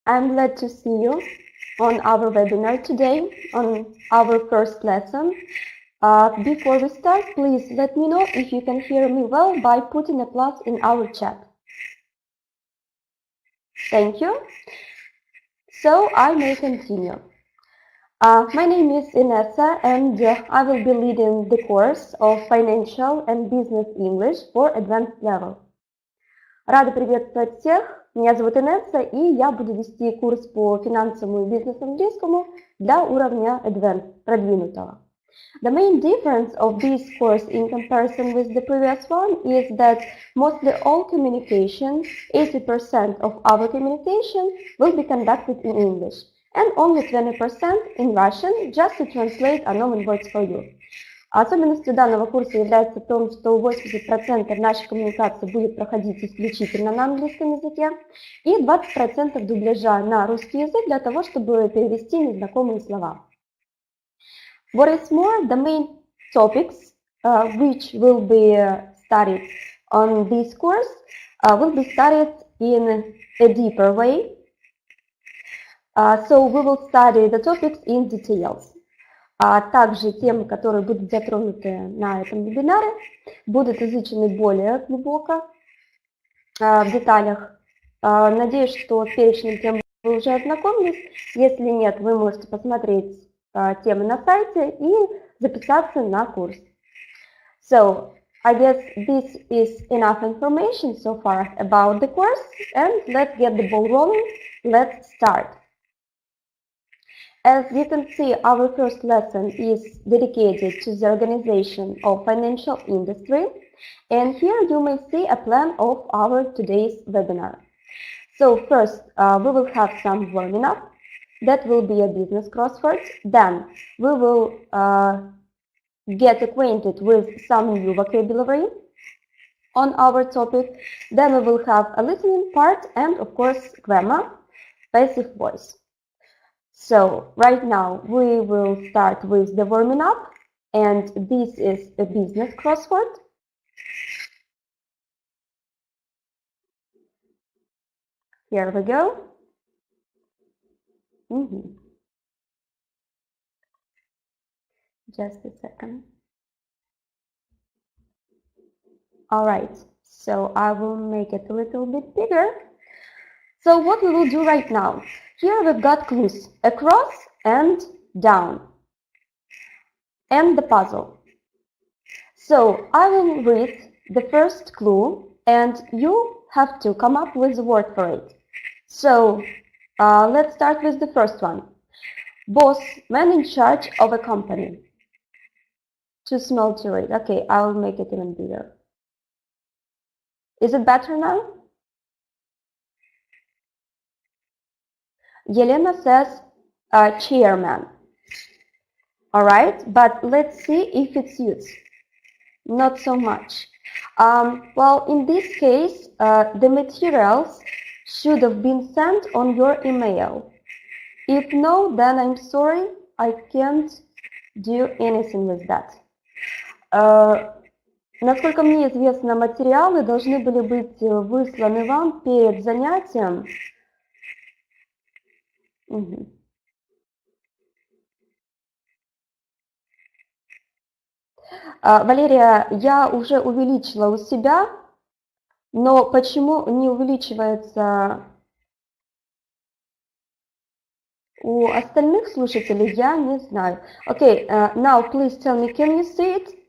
I'm glad to see you on our webinar today, on our first lesson. Before we start, please let me know if you can hear me well by putting a plus in our chat. Thank you. So I may continue. My name is Inessa, and I will be leading the course of Financial and Business English for Advanced Level. Рада приветствовать всех. Меня зовут Инесса, и я буду вести курс по финансовому и бизнес-английскому для уровня Advanced, продвинутого. The main difference of this course in comparison with the previous one is that mostly all communication, 80% of our communication, will be conducted in English, and only 20% in Russian, just to translate unknown words for you. Особенностью данного курса является в том, что 80% нашей коммуникации будет проходить исключительно на английском языке и 20% дубляжа на русский язык для того, чтобы перевести незнакомые слова. What is more, the main topics which will be studied on this course will be studied in a deeper way. So we will study the topics in details. Также темы, которые будут затронуты на этом вебинаре, будут изучены более глубоко, в деталях. Надеюсь, что с перечнем тем вы уже ознакомились. Если нет, вы можете посмотреть темы на сайте и записаться на курс. So, I guess this is enough information so far about the course, and let's get the ball rolling. Let's start. As you can see, our first lesson is dedicated to the organization of financial industry, and here you may see a plan of our today's webinar. So first, we will have some warming up. That will be a business crossword. Then we will get acquainted with some new vocabulary on our topic. Then we will have a listening part and, of course, grammar, passive voice. So right now we will start with the warming up, and this is a business crossword. Here we go. Just a second. All right, so I will make it a little bit bigger. So what we will do right now, here we've got clues, across and down, and the puzzle. So I will read the first clue, and you have to come up with a word for it. So let's start with the first one. Boss, man in charge of a company. Too small to read. Okay, I will make it even bigger. Is it better now? Yelena says chairman. All right, but let's see if it suits. Not so much. Well, in this case, the materials should have been sent on your email. If no, then I'm sorry, I can't do anything with that. Насколько мне известно, материалы должны были быть высланы вам перед занятием. Валерия, я уже увеличила у себя, но почему не увеличивается у остальных слушателей, я не знаю. Okay, now please tell me, can you see it?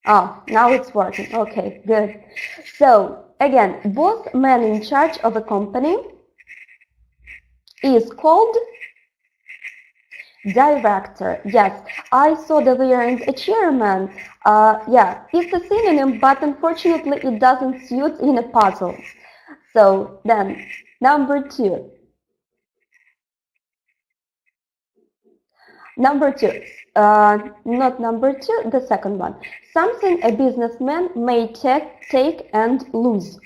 Oh, now it's working. Okay, good. So, again, both man in charge of a company is called director. Yes, I saw the variant a chairman. Yeah, it's a synonym, but unfortunately it doesn't suit in a puzzle. So then, number two. Number two, not number two, the second one. Something a businessman may take and lose.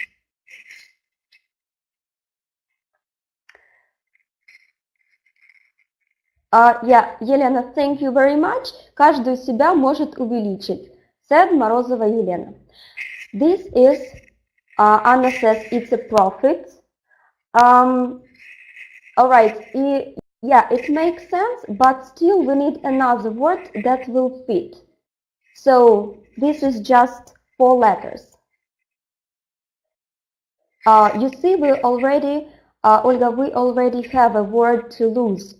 Yeah, Елена, thank you very much. Каждый себя может увеличить. Said Морозова Елена. This is, Anna says it's a profit. All right. Yeah, it makes sense, but still we need another word that will fit. So this is just 4 letters. You see, we already, Olga, we already have a word to lose.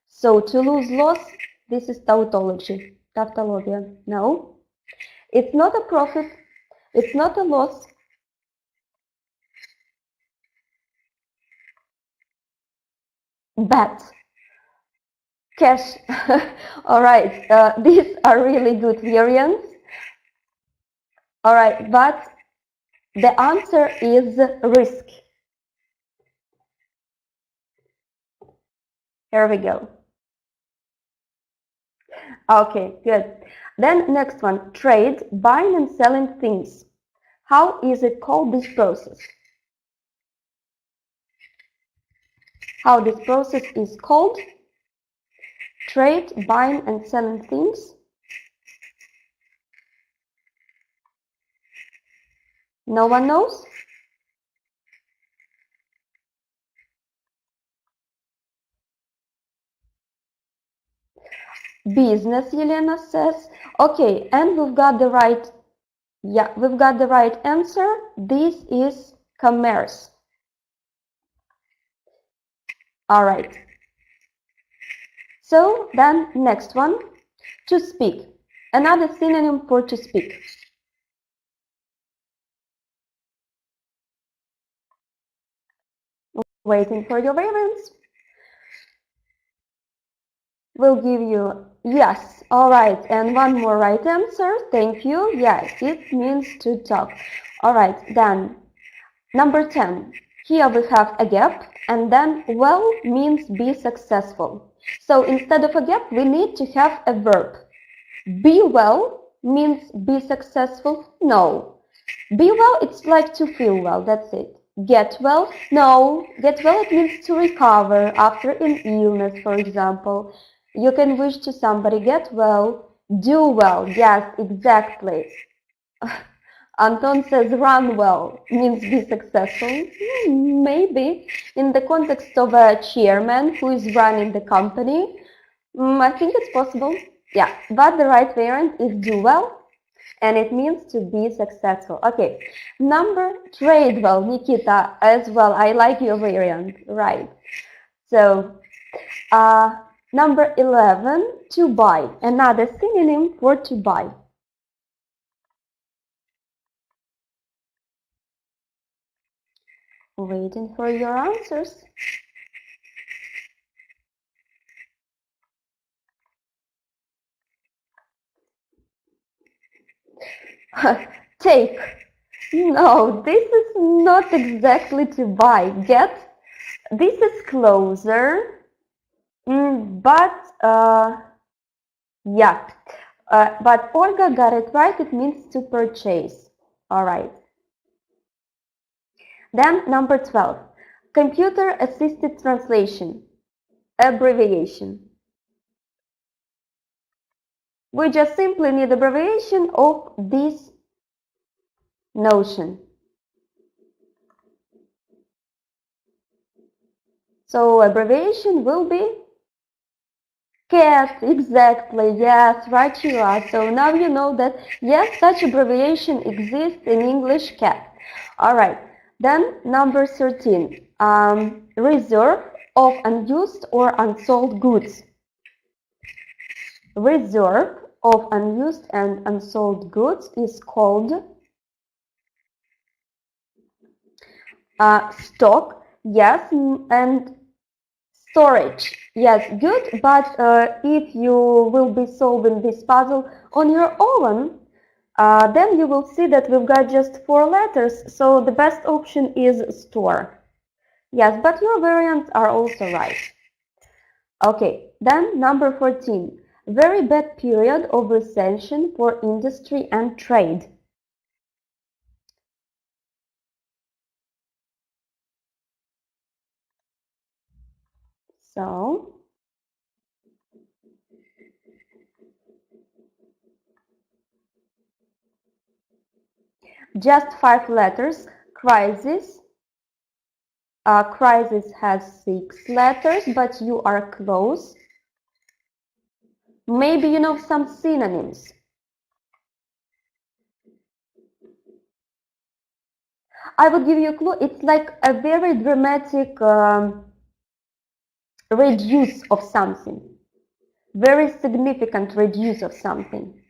So to lose, loss, this is tautology, tautologia. No, it's not a profit, it's not a loss. Bet. Cash. All right, these are really good variants. All right, but the answer is risk. Here we go. Okay, good. Then next one, trade, buying and selling things. How is it called, this process? How this process is called? Trade, buying and selling things. No one knows? Business, Yelena says. Okay, and we've got the right, yeah, we've got the right answer. This is commerce. All right. So then next one, to speak. Another synonym for to speak. Waiting for your variants. We'll give you yes. All right, and one more right answer. Thank you. Yes, it means to talk. All right, then number 10. Here we have a gap, and then well means be successful. So instead of a gap, we need to have a verb. Be well means be successful. No. Be well, it's like to feel well. That's it. Get well? No. Get well, it means to recover after an illness, for example. You can wish to somebody, get well, do well. Yes, exactly. Anton says run well, means be successful. Maybe in the context of a chairman who is running the company, I think it's possible. Yeah, but the right variant is do well, and it means to be successful. Okay, number trade well, Nikita, as well. I like your variant, right? So, number 11, to buy, another synonym for to buy. Waiting for your answers. Take. No, this is not exactly to buy. Get. This is closer, but yeah. But Olga got it right. It means to purchase. All right. Then number 12, computer-assisted translation, abbreviation. We just simply need abbreviation of this notion. So abbreviation will be CAT, exactly, yes, right you are. So now you know that, yes, such abbreviation exists in English, CAT. All right, then number 13, reserve of unused or unsold goods. Reserve of unused and unsold goods is called stock, yes, and storage. Yes, good, but if you will be solving this puzzle on your own, then you will see that we've got just 4 letters, so the best option is store. Yes, but your variants are also right. Okay, then number 14, very bad period of recession for industry and trade. So, just 5 letters, crisis, Crisis has 6 letters, but you are close. Maybe you know some synonyms. I will give you a clue. It's like a very dramatic reduce of something. Very significant reduce of something.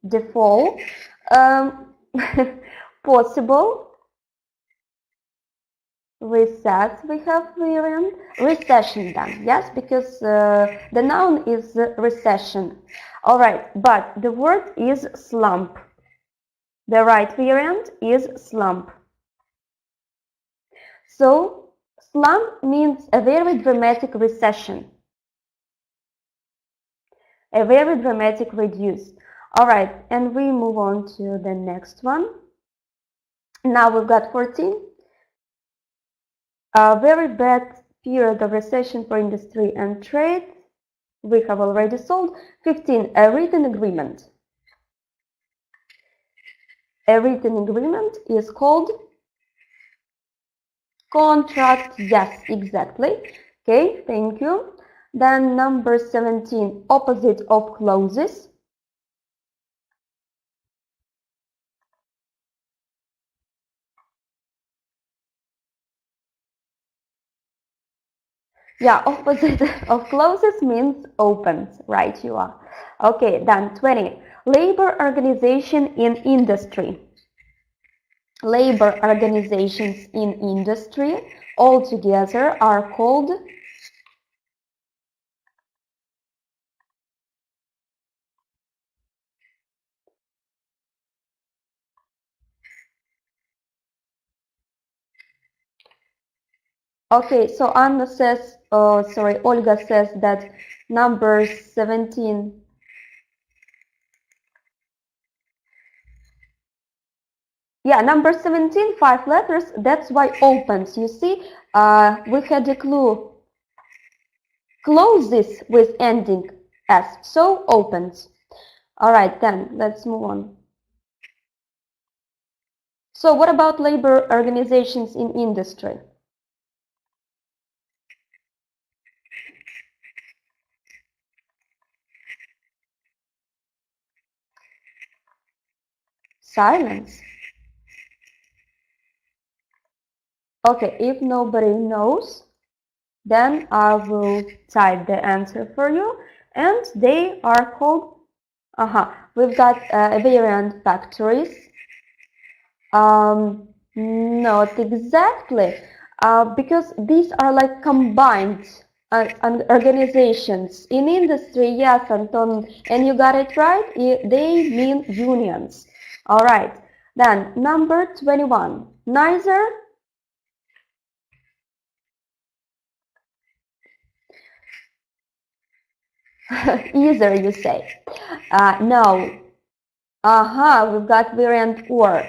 Default. Possible. Recess, we have variant. Recession then, yes, because the noun is recession. All right, but the word is slump. The right variant is slump. So, slump means a very dramatic recession. A very dramatic reduce. All right, and we move on to the next one. Now we've got 14. A very bad period of recession for industry and trade. We have already solved. 15. A written agreement. A written agreement is called contract. Yes, exactly. Okay, thank you. Then number 17. Opposite of clauses. Yeah, opposite of clauses means opens, right, you are. Okay, then 20. Labor organization in industry. Labor organizations in industry all together are called okay, so Anna says, Olga says that number 17. Yeah, number 17, 5 letters, that's why opens. You see, we had a clue. Closes with ending S, so opens. All right, then let's move on. So what about labor organizations in industry? Silence. Okay, if nobody knows, then I will type the answer for you. And they are called, we've got variant factories. Not exactly, because these are like combined organizations. In industry, yes, Anton, and you got it right, they mean unions. All right, then number 21, neither. Either, you say. No. We've got variant or.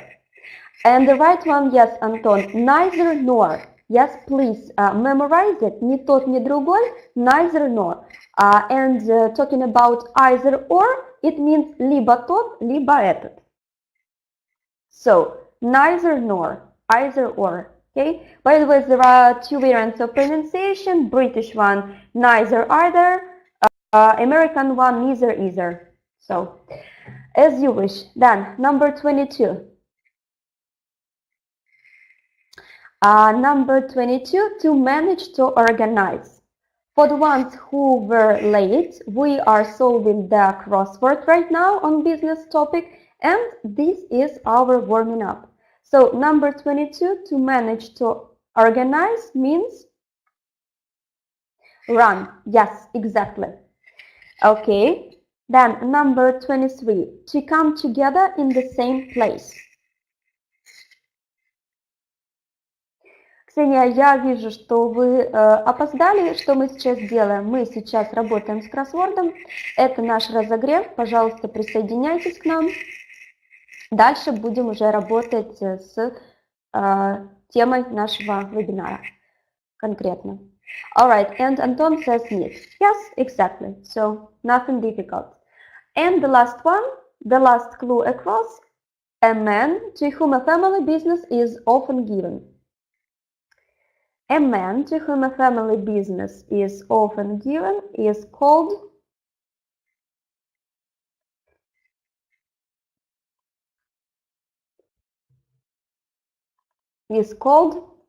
And the right one, yes, Anton, neither nor. Yes, please memorize it. Ни тот, ни другой, neither nor. And talking about either or, it means либо тот, либо этот. So, neither nor, either or. Okay. By the way, there are 2 variants of pronunciation. British one, neither either. American one, neither either. So, as you wish. Then, number 22. Number 22, to manage to organize. For the ones who were late, we are solving the crossword right now on business topic, and this is our warming up. So, number 22, to manage to organize means run. Yes, exactly. Okay, then number 23, to come together in the same place. Ксения, я вижу, что вы опоздали. Что мы сейчас делаем? Мы сейчас работаем с кроссвордом. Это наш разогрев. Пожалуйста, присоединяйтесь к нам. Дальше будем уже работать с темой нашего вебинара конкретно. All right, and Anton says yes. Yes, exactly. So, nothing difficult. And the last one, the last clue across, a man to whom a family business is often given. A man to whom a family business is often given is called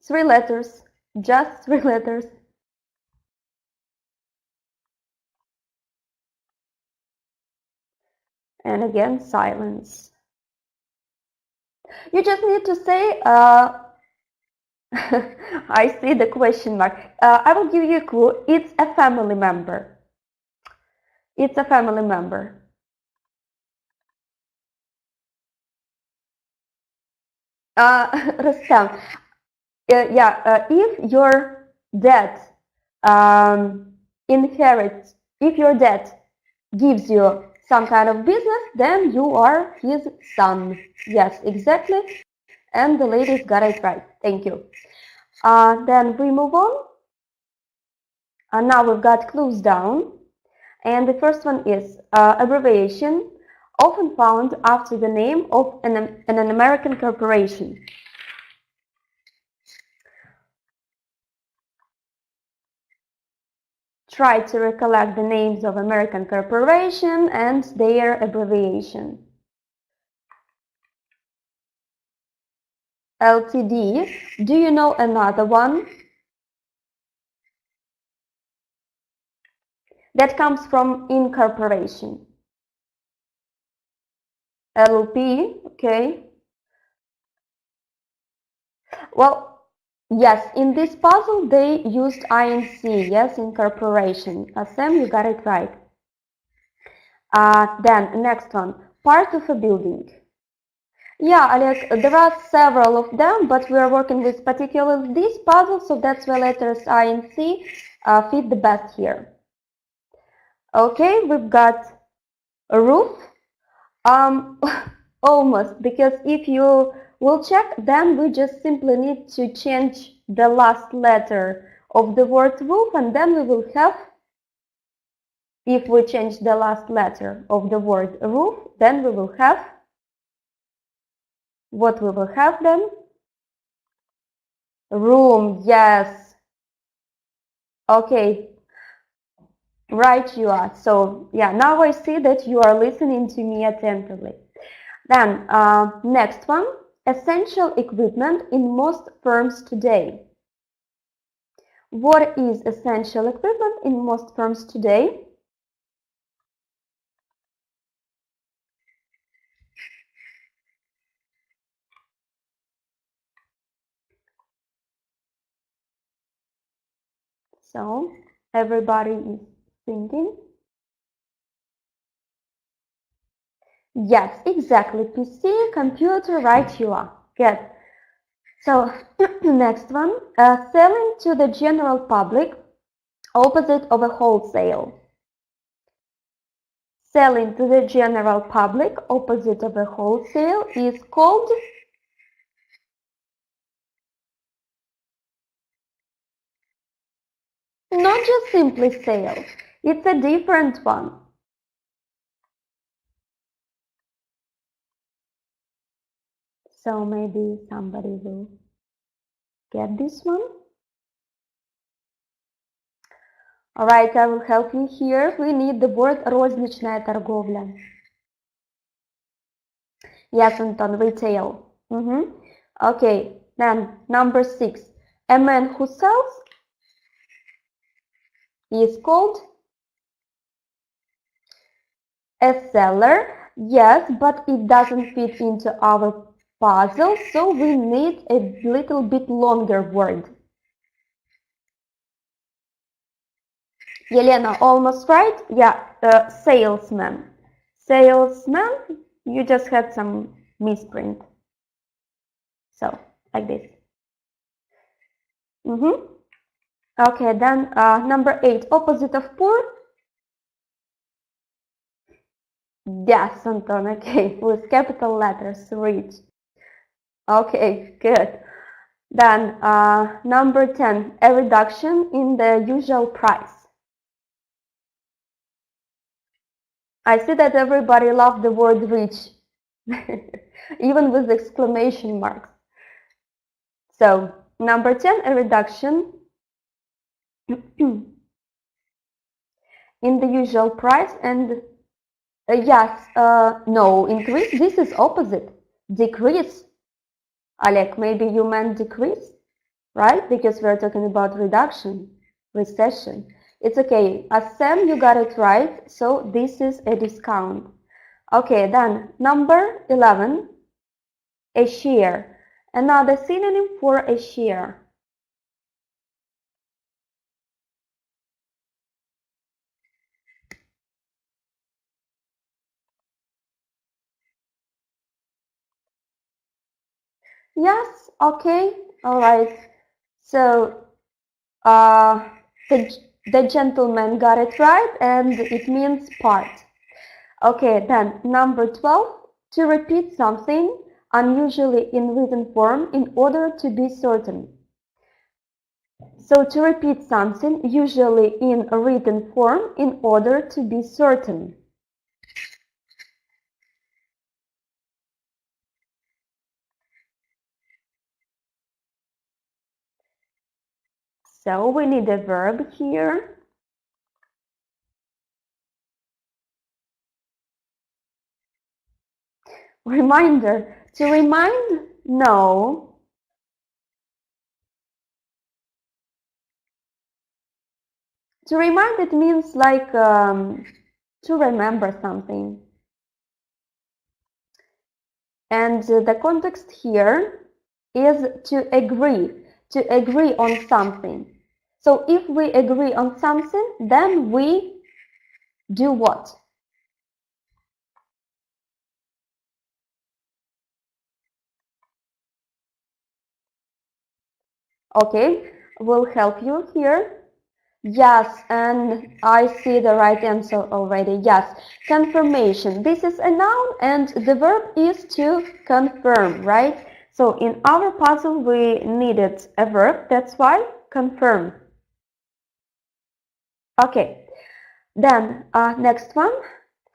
three letters, just three letters. And again, silence. You just need to say, I see the question mark. I will give you a clue. It's a family member. It's a family member. Rustam, if your dad inherits, if your dad gives you some kind of business, then you are his son. Yes, exactly. And the ladies got it right. Thank you. Then we move on. Now we've got clues down. And the first one is abbreviation, often found after the name of an American corporation. Try to recollect the names of American corporation and their abbreviation. LTD. Do you know another one? That comes from incorporation. LP, okay. Well, yes, in this puzzle they used INC, yes, incorporation. Sam, you got it right. Then, next one, part of a building. Yeah, Alex, there are several of them, but we are working with particularly this puzzle, so that's why letters INC fit the best here. Okay, we've got a roof. Almost, because if you will check, then we just simply need to change the last letter of the word roof, and then we will have, if we change the last letter of the word roof, then we will have, what we will have then? Room, yes. Okay, right you are. So, yeah, now I see that you are listening to me attentively. Then, next one, essential equipment in most firms today. What is essential equipment in most firms today? So, everybody is thinking. Yes, exactly. PC, computer, right you are. Good. So, next one, selling to the general public, opposite of a wholesale. Selling to the general public, opposite of a wholesale, is called not just simply sale. It's a different one. So maybe somebody will get this one. Alright, I will help you here. We need the word розничная торговля. Yes, Anton, retail. Okay, then number 6. A man who sells is called a seller. Yes, but it doesn't fit into our puzzle, so we need a little bit longer word. Yelena, almost right? Yeah, salesman. Salesman, you just had some misprint. So, like this. Okay, then number 8, opposite of poor. Yes, Anton, okay, with capital letters, rich. Okay, good. Then number 10, a reduction in the usual price. I see that everybody loved the word rich. even with exclamation marks. So, number 10, a reduction in the usual price, and no, increase, this is opposite, decrease. Alek, maybe you meant decrease, right? Because we're talking about reduction, recession. It's okay, Sam, you got it right, so this is a discount. Okay, then number 11, a share, another synonym for a share. Yes, okay, all right. So the gentleman got it right, and it means part. Okay, then number 12, to repeat something unusually in written form in order to be certain. So to repeat something usually in a written form in order to be certain. So we need a verb here. Reminder. To remind, no. To remind, it means like to remember something. And the context here is to agree on something. So if we agree on something, then we do what? Okay, we'll help you here. Yes, and I see the right answer already. Yes, confirmation. This is a noun and the verb is to confirm, right? So in our puzzle we needed a verb, that's why confirm. Okay, then next one,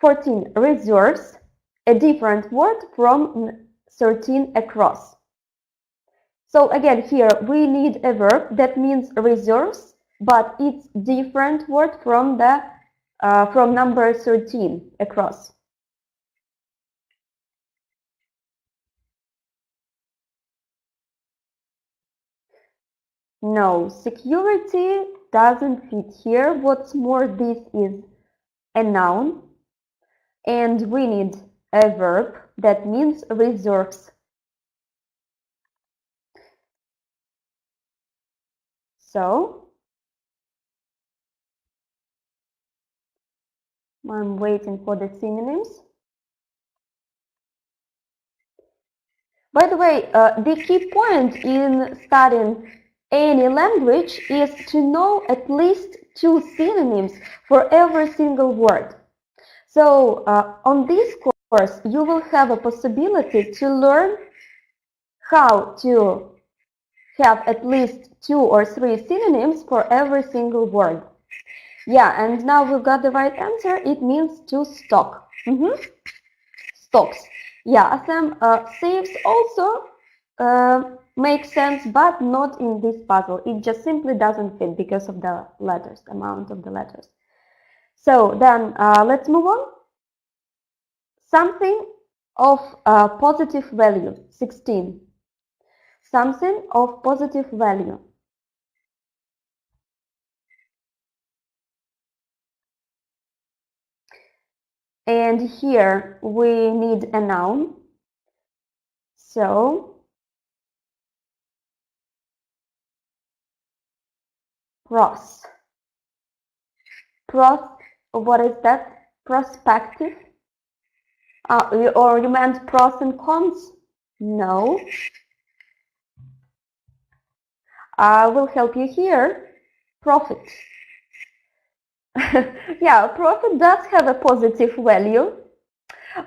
14, reserves, a different word from 13, across. So again, here we need a verb that means reserves, but it's different word from the from number 13, across. No, security doesn't fit here. What's more, this is a noun, and we need a verb that means reserves. So I'm waiting for the synonyms. By the way, the key point in studying any language is to know at least 2 synonyms for every single word. So on this course, you will have a possibility to learn how to have at least 2 or 3 synonyms for every single word. Yeah, and now we've got the right answer. It means to stock. Stocks. Yeah, Sam, saves also makes sense, but not in this puzzle. It just simply doesn't fit because of the letters, the amount of the letters. So then let's move on. Something of positive value, 16. Something of positive value. And here we need a noun. So pros. What is that? Prospective? Or you meant pros and cons? No. I will help you here. Profit. Yeah, profit does have a positive value,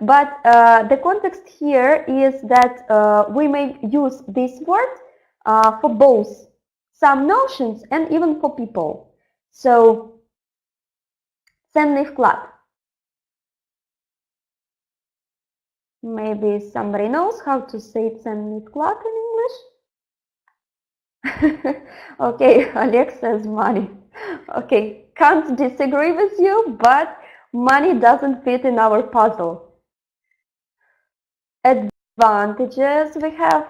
but the context here is that we may use this word for both some notions and even for people. So, ценный вклад. Maybe somebody knows how to say ценный вклад in English? Okay, Alex says money. Okay, can't disagree with you, but money doesn't fit in our puzzle. Advantages, we have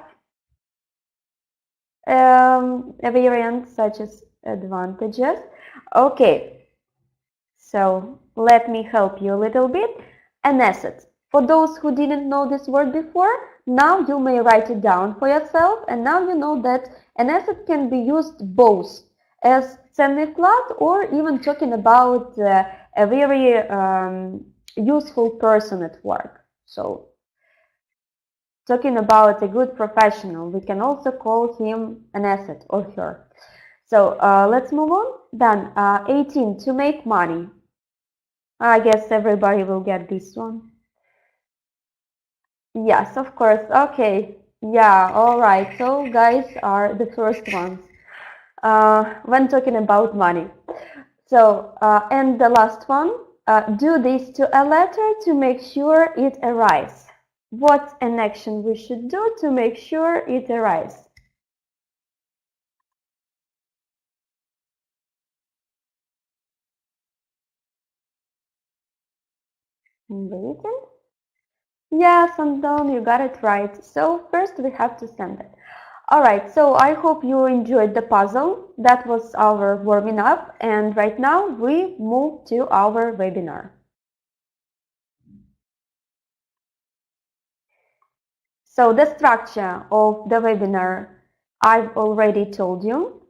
a variant such as advantages. Okay, so let me help you a little bit. An asset. For those who didn't know this word before, now you may write it down for yourself, and now you know that an asset can be used both as ценный вклад or even talking about a very useful person at work. So talking about a good professional, we can also call him an asset or her. So let's move on. Then 18, to make money. I guess everybody will get this one. Yes, of course. Okay. Yeah, all right. So guys are the first ones when talking about money. So, and the last one, do this to a letter to make sure it arrives. What's an action we should do to make sure it arrives? Waiting. Yes, Anton, you got it right. So first we have to send it. All right, so I hope you enjoyed the puzzle. That was our warming up, and right now we move to our webinar. So the structure of the webinar I've already told you.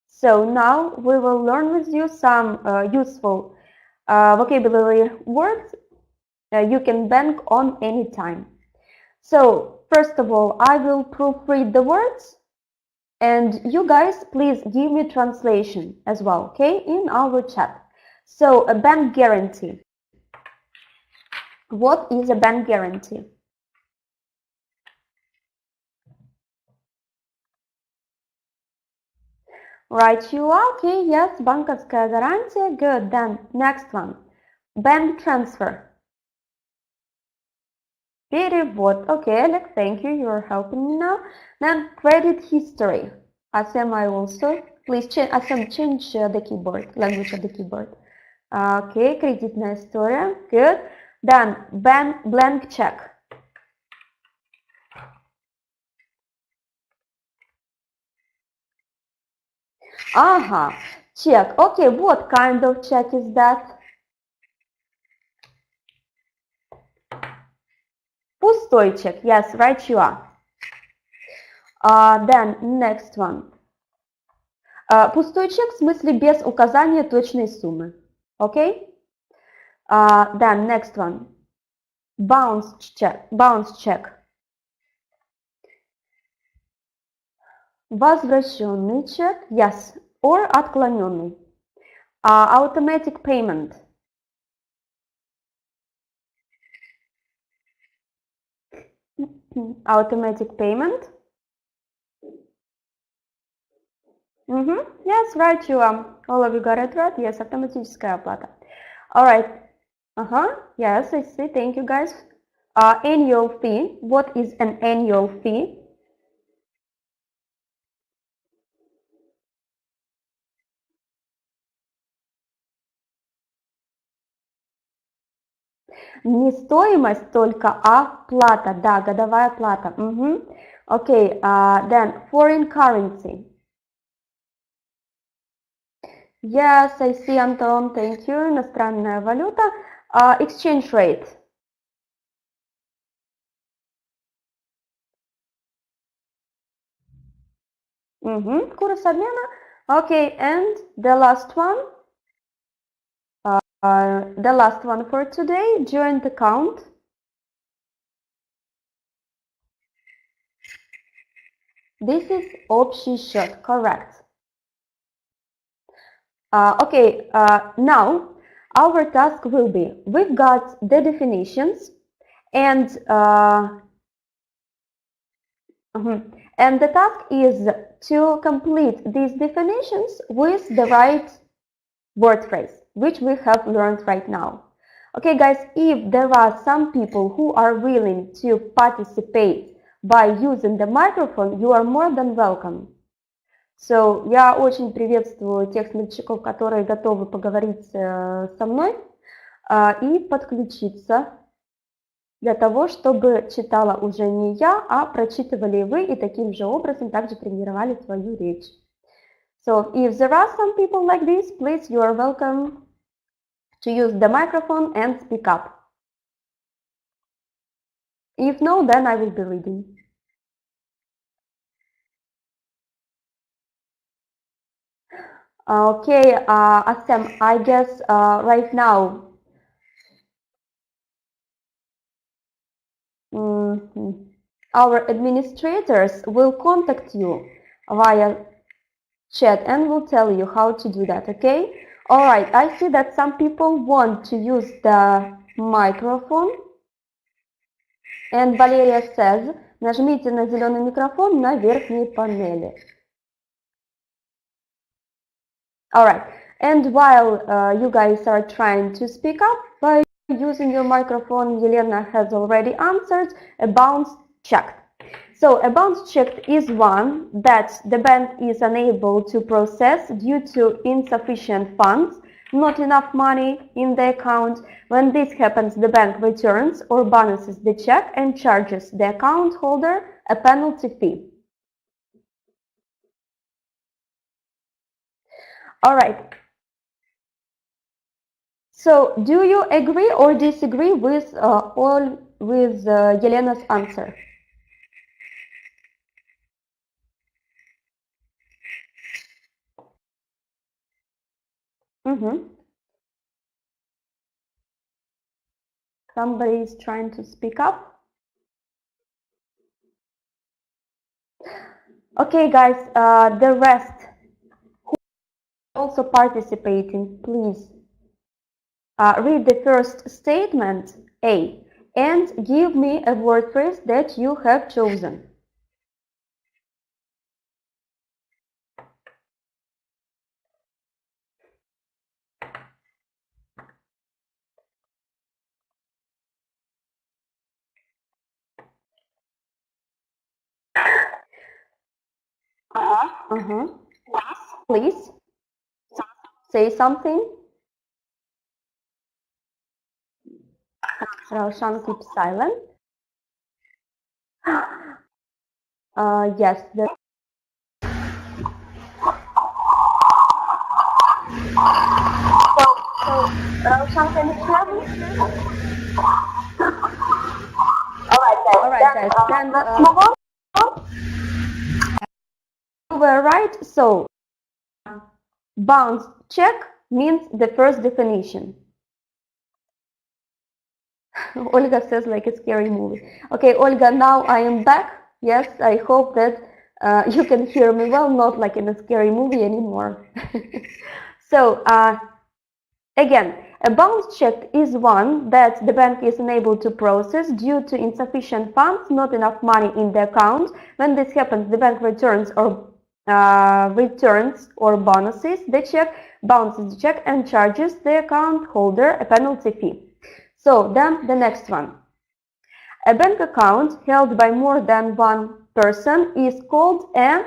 So now we will learn with you some useful vocabulary words you can bank on any time. So first of all, I will proofread the words, and you guys please give me translation as well, okay, in our chat. So a bank guarantee. What is a bank guarantee? Right, you are. Okay, yes, банковская гарантия. Good. Then next one. Bank transfer. Перевод. Okay, Alex, thank you. You're helping me now. Then credit history. Asem, I also. Please change, Asem, change the keyboard, language of the keyboard. Okay, кредитная история. Good. Then blank check. Aha, check. Okay, what kind of check is that? Пустой check. Yes, right you are. Then next one. Пустой чек в смысле без указания точной суммы. Okay? Then next one. Bounce check. Bounce check. Возвращенный чек. Yes. Or отклоненный. Automatic payment. Automatic payment. Yes, right, you are. All of you got it right. Yes, автоматическая оплата. All right. Yes, I see. Thank you, guys. Annual fee. What is an annual fee? Не стоимость только, а плата. Да, годовая плата. Okay, then foreign currency. Yes, I see, Anton. Thank you. Иностранная валюта. Exchange rate. Курс обмена. Okay, and the last one. The last one for today, joint account. This is общий счет, correct. Okay, now our task will be, we've got the definitions and the task is to complete these definitions with the right word phrase, which we have learned right now. Okay, guys, if there are some people who are willing to participate by using the microphone, you are more than welcome. So, я очень приветствую тех смельчаков, которые готовы поговорить со мной и подключиться для того, чтобы читала уже не я, а прочитывали вы и таким же образом также тренировали свою речь. So, if there are some people like this, please, you are welcome to use the microphone and speak up. If no, then I will be reading. Okay, Sam, I guess right now our administrators will contact you via chat and will tell you how to do that, okay? All right, I see that some people want to use the microphone. And Valeria says, нажмите на зеленый микрофон на верхней панели. All right, and while you guys are trying to speak up by using your microphone, Yelena has already answered a bounce check. So a bounce check is one that the bank is unable to process due to insufficient funds, not enough money in the account. When this happens, the bank returns or bonuses the check and charges the account holder a penalty fee. All right. So, do you agree or disagree with Yelena's answer? Somebody is trying to speak up. Okay, guys, the rest who are also participating, please read the first statement, A, and give me a word phrase that you have chosen. Please say something. Raushan keeps silent. Yes. So Raushan, can you hear me? All right, guys. Then let's move on. You were right. So bounce check means the first definition. Olga says like a scary movie. Okay, Olga, now I am back. Yes, I hope that you can hear me well, not like in a scary movie anymore. So, again, a bounce check is one that the bank is unable to process due to insufficient funds, not enough money in the account. When this happens, the bank returns or bonuses the check, bounces the check, and charges the account holder a penalty fee. So then the next one. A bank account held by more than one person is called a.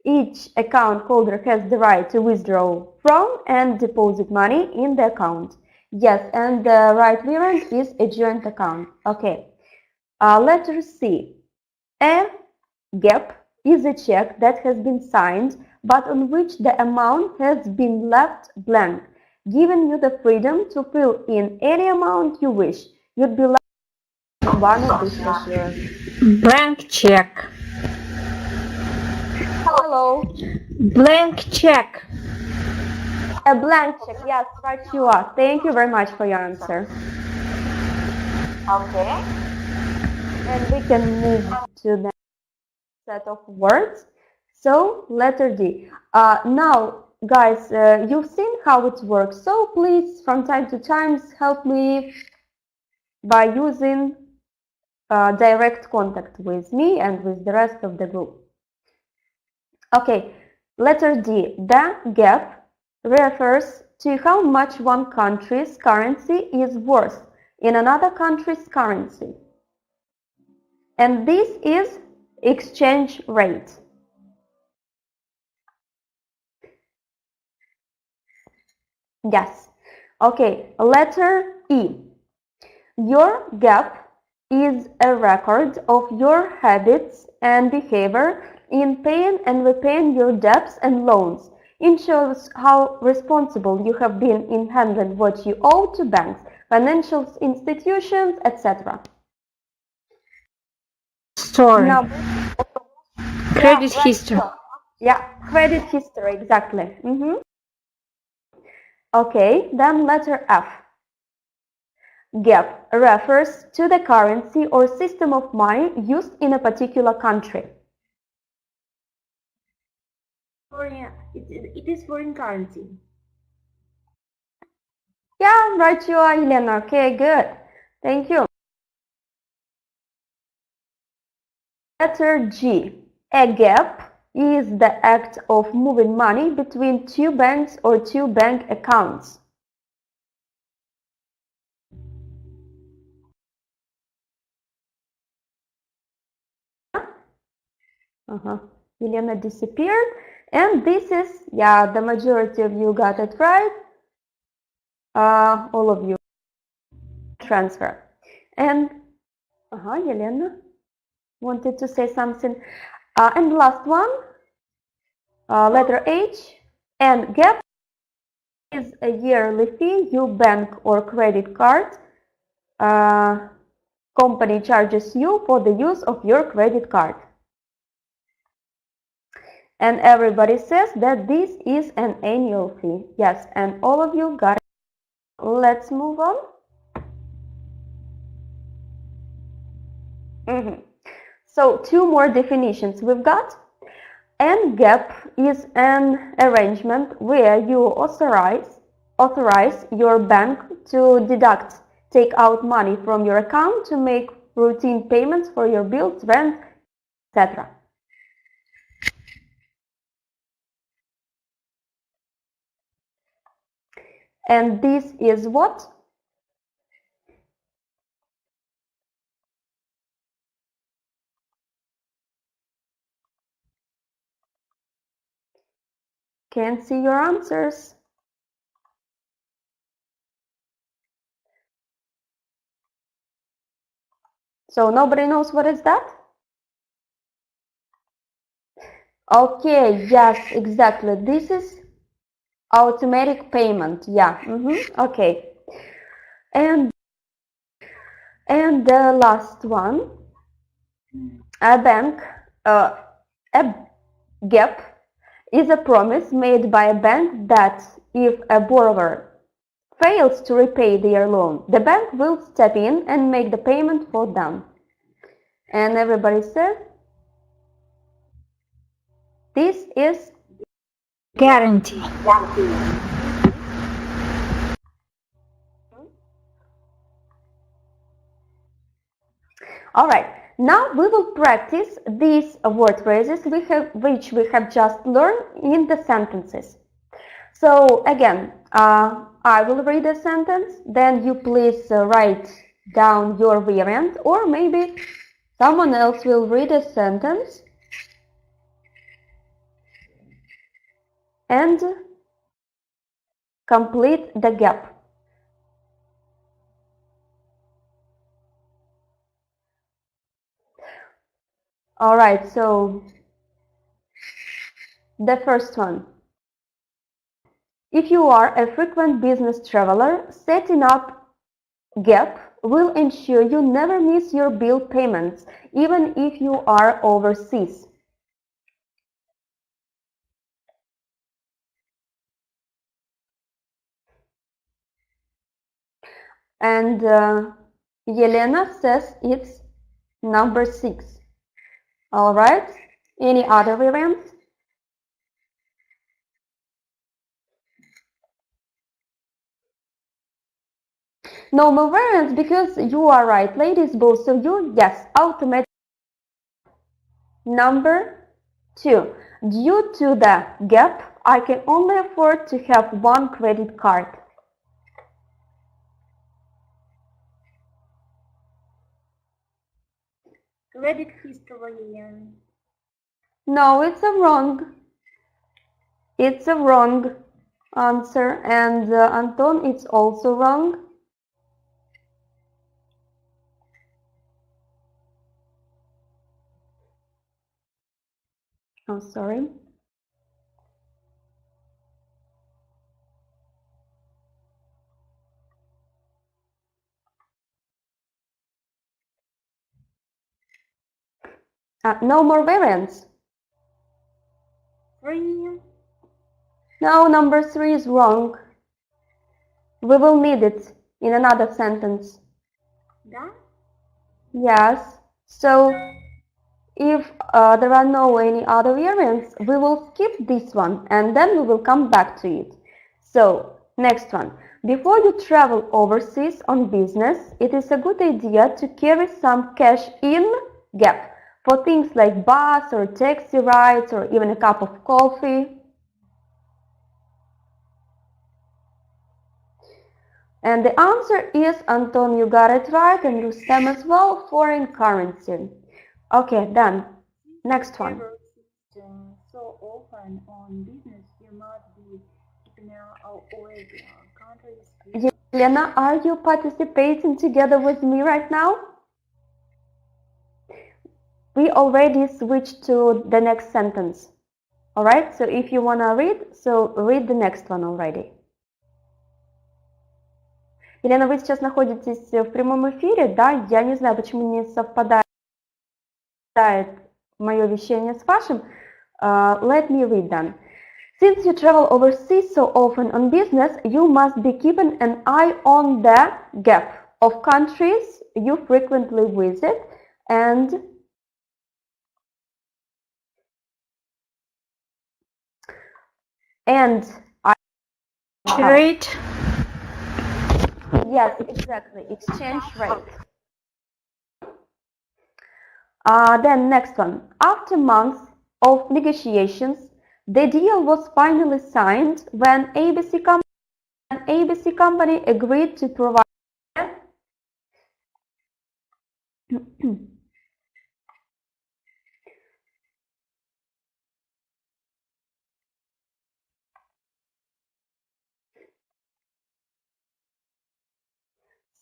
Each account holder has the right to withdraw from and deposit money in the account. Yes, and the right variant is a joint account. Okay. Letter C. A gap is a check that has been signed but on which the amount has been left blank, giving you the freedom to fill in any amount you wish. You'd be like one of these cashiers. Blank check. Hello. Blank check. A blank check. Yes, right you are. Thank you very much for your answer. Okay. And we can move to the set of words. So, letter D. Now, guys, you've seen how it works. So, please, from time to time, help me by using direct contact with me and with the rest of the group. Okay, letter D. The gap refers to how much one country's currency is worth in another country's currency. And this is exchange rate. Yes. Okay, letter E. Your gap is a record of your habits and behavior in paying and repaying your debts and loans. It shows how responsible you have been in handling what you owe to banks, financial institutions, etc. Story. Now, Credit history. Yeah, credit history, exactly. Okay, then letter F. Gap refers to the currency or system of money used in a particular country. It is foreign currency. Yeah, right you are, Elena. Okay, good. Thank you. Letter G. A gap is the act of moving money between two banks or two bank accounts. Elena disappeared. And this is, yeah, the majority of you got it right. All of you. Transfer. And, Elena wanted to say something. And the last one, letter H. And gap is a yearly fee you bank or credit card company charges you for the use of your credit card. And everybody says that this is an annual fee. Yes, and all of you got it. Let's move on. So two more definitions we've got. And gap is an arrangement where you authorize your bank to take out money from your account to make routine payments for your bills, rent, etc. And this is what? Can't see your answers. So nobody knows what is that? Okay, yes, exactly. This is automatic payment. Yeah. Okay. And the last one, a gap is a promise made by a bank that if a borrower fails to repay their loan, the bank will step in and make the payment for them. And everybody says this is guarantee. All right, now we will practice these word phrases which we have just learned in the sentences. So again, I will read a sentence, then you please write down your variant, or maybe someone else will read a sentence and complete the gap. All right, so the first one. If you are a frequent business traveler, setting up gap will ensure you never miss your bill payments, even if you are overseas. And Yelena says it's number 6. All right. Any other variants? No more variants because you are right, ladies, both of you. Yes, automatic. Number 2. Due to the gap, I can only afford to have one credit card. Credit history. No, it's a wrong. It's a wrong answer, and Anton, it's also wrong. Oh, sorry. No more variants. 3. No, number 3 is wrong. We will need it in another sentence. Да? Yes. So if there are no any other variants, we will skip this one and then we will come back to it. So next one. Before you travel overseas on business, it is a good idea to carry some cash in gap for things like bus or taxi rides or even a cup of coffee. And the answer is, Anton, you got it right, and Rustem as well, foreign currency. Okay, done. Next one. So often on business, you must be keeping our already countries. Elena, are you participating together with me right now? We already switched to the next sentence. Alright, so if you want to read, so read the next one already. Елена, вы сейчас находитесь в прямом эфире, да? Я не знаю, почему не совпадает мое вещание с вашим. Let me read them. Since you travel overseas so often on business, you must be keeping an eye on the gap of countries you frequently visit and Rate. Yes, exactly. Exchange rate. Then next one. After months of negotiations, the deal was finally signed when ABC company agreed to provide.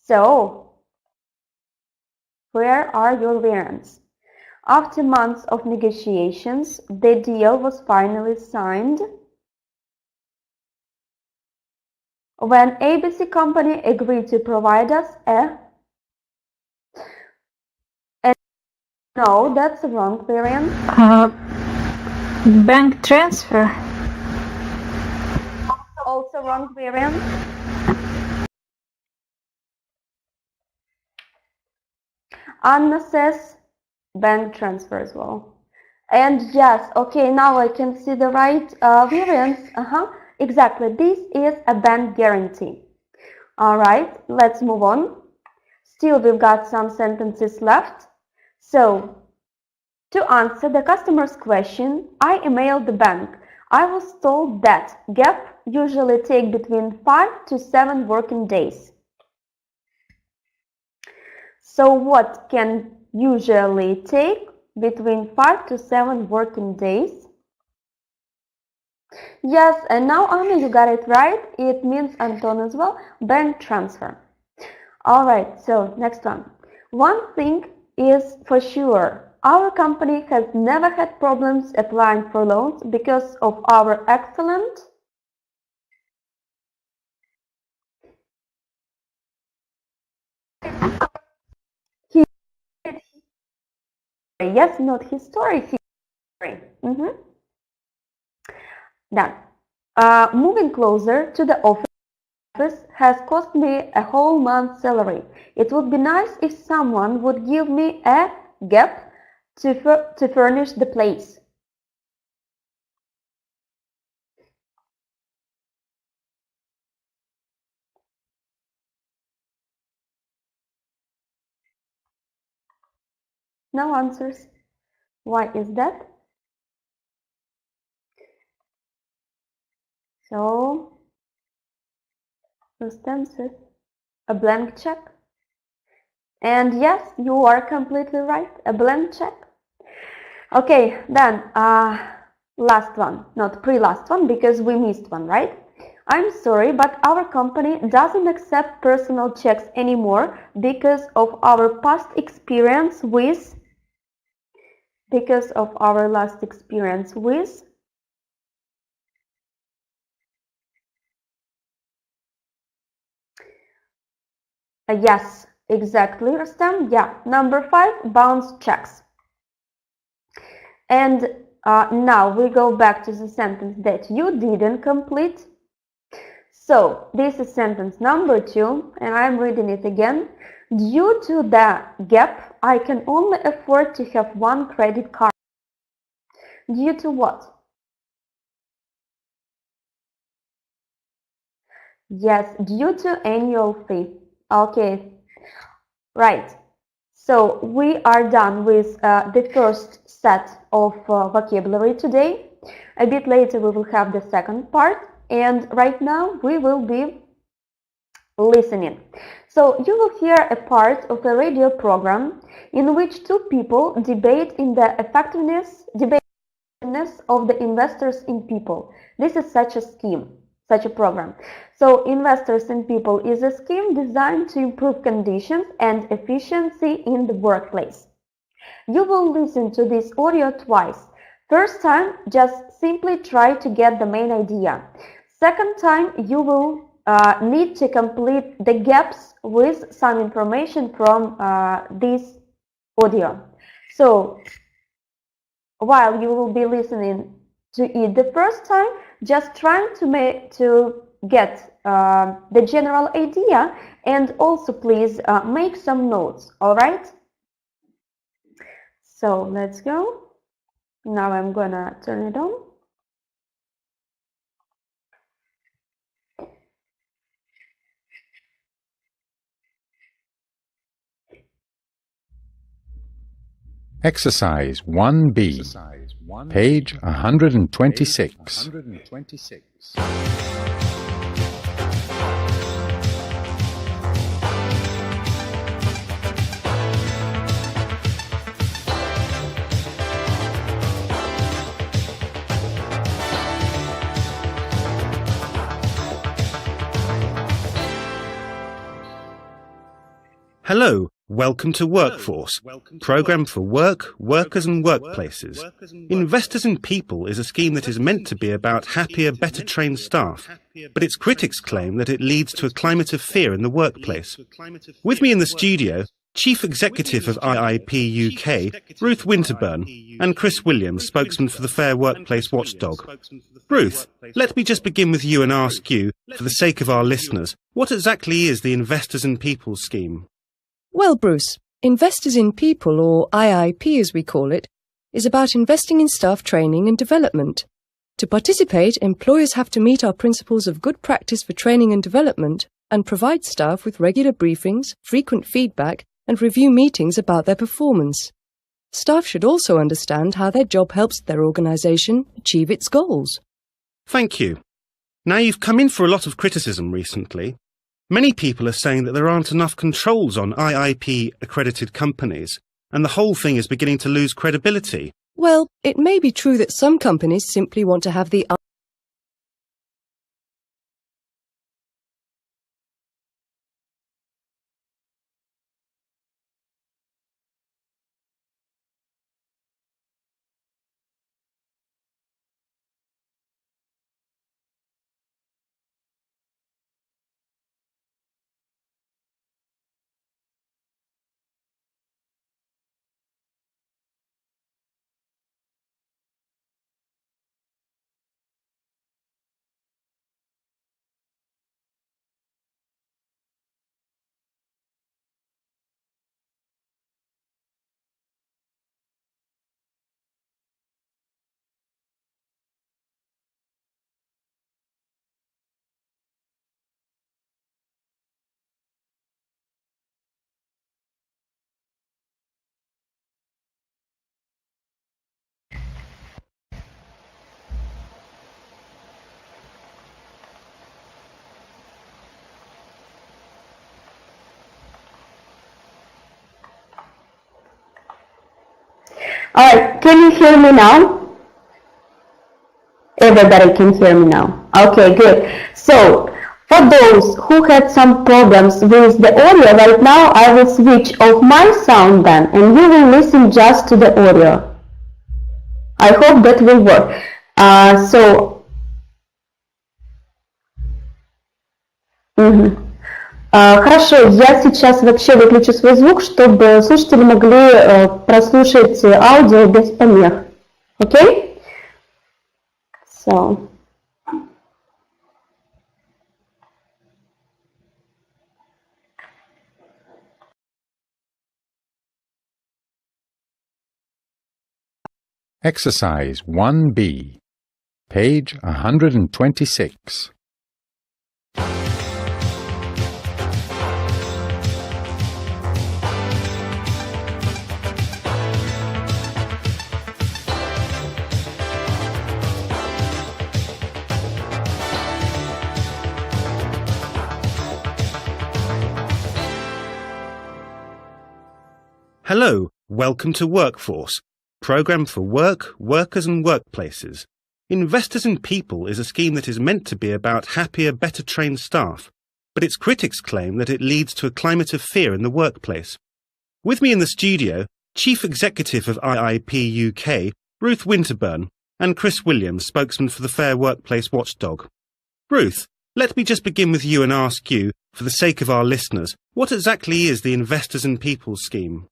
So, where are your variants? After months of negotiations, the deal was finally signed when ABC company agreed to provide us a... No, that's the wrong variant. Bank transfer. Also wrong variant. Anna says bank transfer as well. And yes, okay, now I can see the right variance. Exactly, this is a bank guarantee. Alright, let's move on. Still, we've got some sentences left. So, to answer the customer's question, I emailed the bank. I was told that gap usually take between 5 to 7 working days. So what can usually take between 5 to 7 working days? Yes, and now Anna, you got it right. It means Anton as well, bank transfer. Alright, so next one. One thing is for sure, our company has never had problems applying for loans because of our excellent yes, not history, history. Done. Moving closer to the office has cost me a whole month's salary. It would be nice if someone would give me a gap to furnish the place. No answers. Why is that? So, Rustam says a blank check. And yes, you are completely right, a blank check. Okay, then last one, not pre-last one, because we missed one, right? I'm sorry, but our company doesn't accept personal checks anymore because of our past experience with, yes, exactly, Rustam. Yeah, number 5, bounce checks. And now we go back to the sentence that you didn't complete. So this is sentence number 2, and I'm reading it again. Due to the gap, I can only afford to have one credit card. Due to what? Yes, due to annual fee. Okay, right. So we are done with the first set of vocabulary today. A bit later we will have the second part, and right now we will be listening. So you will hear a part of a radio program in which two people debate the effectiveness of the investors in people. This is such a scheme, such a program. So investors in people is a scheme designed to improve conditions and efficiency in the workplace. You will listen to this audio twice. First time, just simply try to get the main idea. Second time, you will need to complete the gaps with some information from this audio. So while you will be listening to it the first time, just trying to get the general idea, and also please make some notes, all right? So let's go. Now I'm gonna turn it on. Exercise 1B, page 126. Hello, welcome to Workforce, program for work, workers and workplaces. Investors in People is a scheme that is meant to be about happier, better trained staff, but its critics claim that it leads to a climate of fear in the workplace. With me in the studio, Chief Executive of IIP UK, Ruth Winterburn, and Chris Williams, spokesman for the Fair Workplace Watchdog. Ruth, let me just begin with you and ask you, for the sake of our listeners, what exactly is the Investors in People scheme? Well, Bruce, Investors in People, or IIP as we call it, is about investing in staff training and development. To participate, employers have to meet our principles of good practice for training and development and provide staff with regular briefings, frequent feedback, and review meetings about their performance. Staff should also understand how their job helps their organisation achieve its goals. Thank you. Now, you've come in for a lot of criticism recently. Many people are saying that there aren't enough controls on IIP-accredited companies, and the whole thing is beginning to lose credibility. Well, it may be true that some companies simply want to have the Alright, can you hear me now? Everybody can hear me now. Okay, good. So, for those who had some problems with the audio, right now I will switch off my sound then, and you will listen just to the audio. I hope that will work. Хорошо, я сейчас вообще выключу свой звук, чтобы слушатели могли прослушать аудио без помех. Okay? So. Exercise 1B, page 126. Hello, welcome to Workforce, program for work, workers and workplaces. Investors in People is a scheme that is meant to be about happier, better trained staff, but its critics claim that it leads to a climate of fear in the workplace. With me in the studio, Chief Executive of IIP UK, Ruth Winterburn, and Chris Williams, spokesman for the Fair Workplace Watchdog. Ruth, let me just begin with you and ask you, for the sake of our listeners, what exactly is the Investors in People scheme?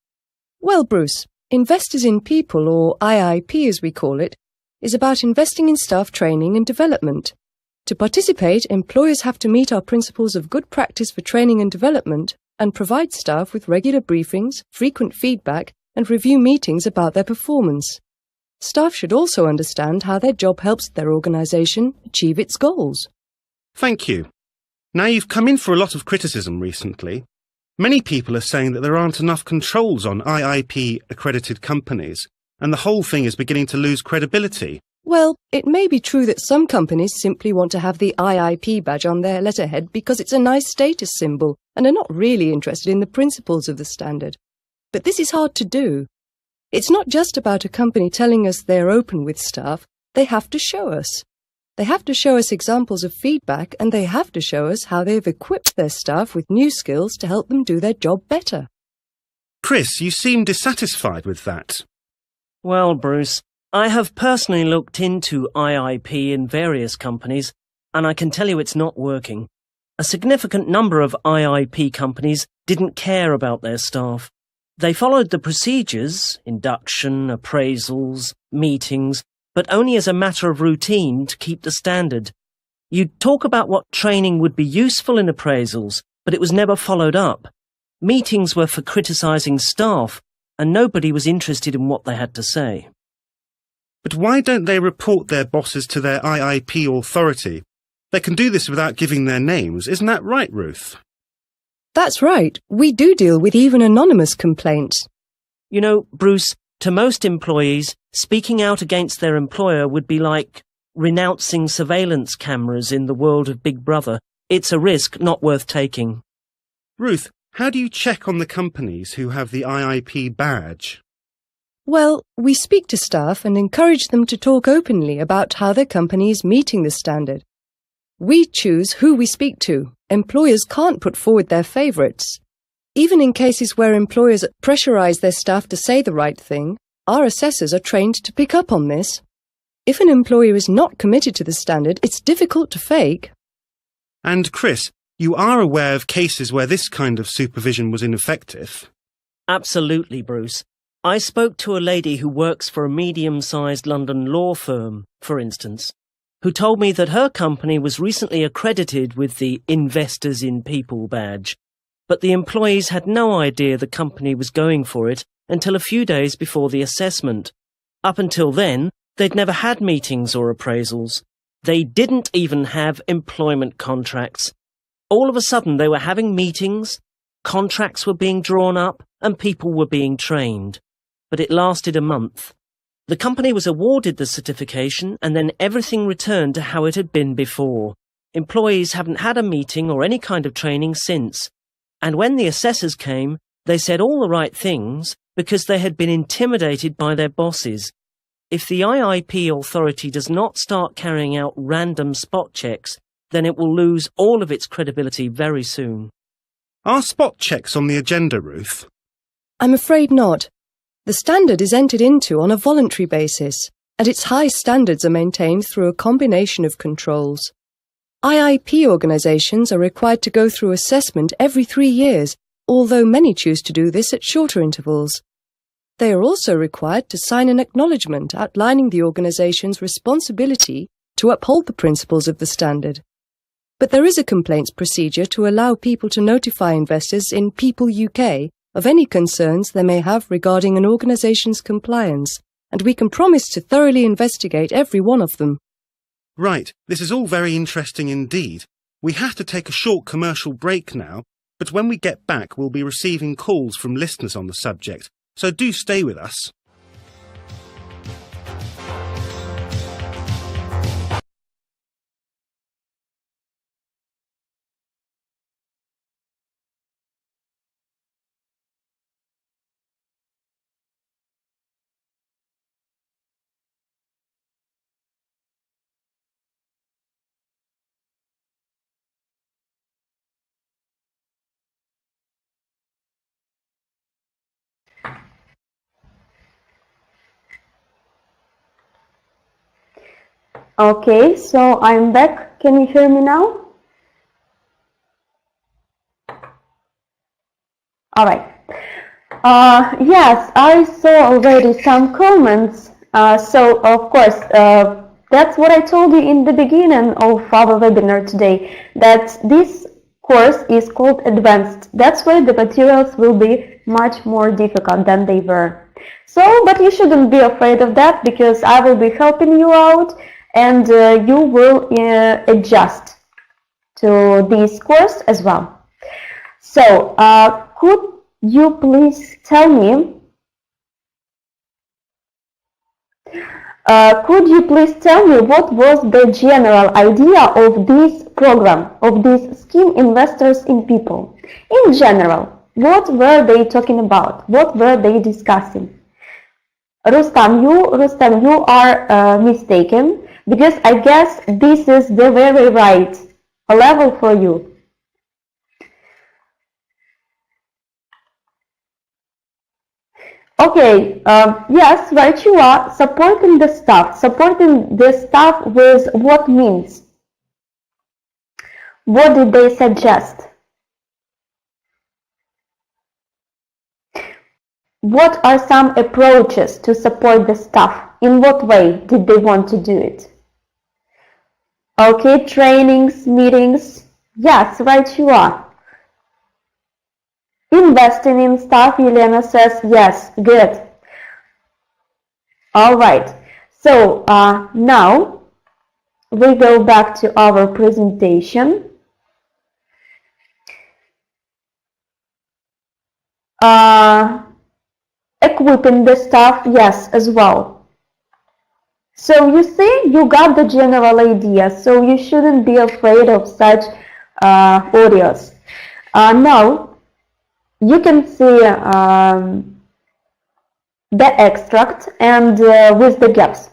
Well, Bruce, Investors in People, or IIP as we call it, is about investing in staff training and development. To participate, employers have to meet our principles of good practice for training and development and provide staff with regular briefings, frequent feedback, and review meetings about their performance. Staff should also understand how their job helps their organisation achieve its goals. Thank you. Now, you've come in for a lot of criticism recently. Many people are saying that there aren't enough controls on IIP-accredited companies, and the whole thing is beginning to lose credibility. Well, it may be true that some companies simply want to have the IIP badge on their letterhead because it's a nice status symbol and are not really interested in the principles of the standard. But this is hard to do. It's not just about a company telling us they're open with staff. They have to show us. They have to show us examples of feedback, and they have to show us how they've equipped their staff with new skills to help them do their job better. Chris, you seem dissatisfied with that. Well, Bruce, I have personally looked into IIP in various companies, and I can tell you it's not working. A significant number of IIP companies didn't care about their staff. They followed the procedures, induction, appraisals, meetings, but only as a matter of routine to keep the standard. You'd talk about what training would be useful in appraisals, but it was never followed up. Meetings were for criticising staff, and nobody was interested in what they had to say. But why don't they report their bosses to their IIP authority? They can do this without giving their names. Isn't that right, Ruth? That's right. We do deal with even anonymous complaints. You know, Bruce, to most employees, speaking out against their employer would be like renouncing surveillance cameras in the world of Big Brother. It's a risk not worth taking. Ruth, how do you check on the companies who have the IIP badge? Well, we speak to staff and encourage them to talk openly about how their company is meeting the standard. We choose who we speak to. Employers can't put forward their favourites. Even in cases where employers pressurise their staff to say the right thing, our assessors are trained to pick up on this. If an employer is not committed to the standard, it's difficult to fake. And Chris, you are aware of cases where this kind of supervision was ineffective? Absolutely, Bruce. I spoke to a lady who works for a medium-sized London law firm, for instance, who told me that her company was recently accredited with the Investors in People badge, but the employees had no idea the company was going for it until a few days before the assessment. Up until then, they'd never had meetings or appraisals. They didn't even have employment contracts. All of a sudden, they were having meetings, contracts were being drawn up, and people were being trained. But it lasted a month. The company was awarded the certification, and then everything returned to how it had been before. Employees haven't had a meeting or any kind of training since. And when the assessors came, they said all the right things, because they had been intimidated by their bosses. If the IIP authority does not start carrying out random spot checks, then it will lose all of its credibility very soon. Are spot checks on the agenda, Ruth? I'm afraid not. The standard is entered into on a voluntary basis, and its high standards are maintained through a combination of controls. IIP organisations are required to go through assessment every 3 years, although many choose to do this at shorter intervals. They are also required to sign an acknowledgement outlining the organisation's responsibility to uphold the principles of the standard. But there is a complaints procedure to allow people to notify investors in People UK of any concerns they may have regarding an organisation's compliance, and we can promise to thoroughly investigate every one of them. Right, this is all very interesting indeed. We have to take a short commercial break now, but when we get back we'll be receiving calls from listeners on the subject, so do stay with us. Okay, so I'm back. Can you hear me now? All right. Yes, I saw already some comments. So, of course, that's what I told you in the beginning of our webinar today, that this course is called Advanced. That's why the materials will be much more difficult than they were. So, but you shouldn't be afraid of that, because I will be helping you out, and you will adjust to this course as well. So, could you please tell me what was the general idea of this program, of this scheme, Investors in People? In general, what were they talking about? What were they discussing? Rustam, you are mistaken, because I guess this is the very right level for you. Okay, yes, right, you are supporting the staff. Supporting the staff with what means? What did they suggest? What are some approaches to support the staff? In what way did they want to do it? Okay, trainings, meetings. Yes, right, you are. Investing in staff, Elena says yes, good. All right, so now we go back to our presentation. Equipping the staff, yes, as well. So you see, you got the general idea, so you shouldn't be afraid of such audios. Now, you can see the extract and with the gaps.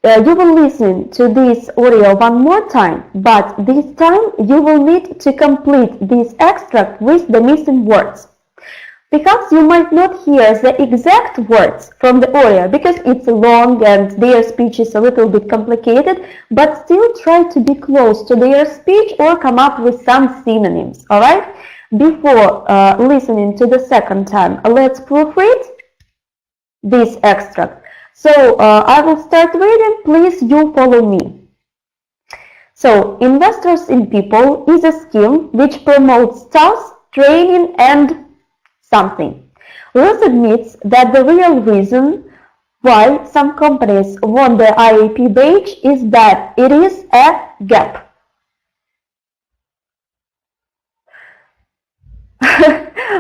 You will listen to this audio one more time, but this time you will need to complete this extract with the missing words. Because you might not hear the exact words from the audio, because it's long and their speech is a little bit complicated, but still try to be close to their speech or come up with some synonyms, all right? Before listening to the second time, let's proofread this extract. So I will start reading, please you follow me. So, Investors in People is a scheme which promotes staff, training and something. Ruth admits that the real reason why some companies want the IAP badge is that it is a gap.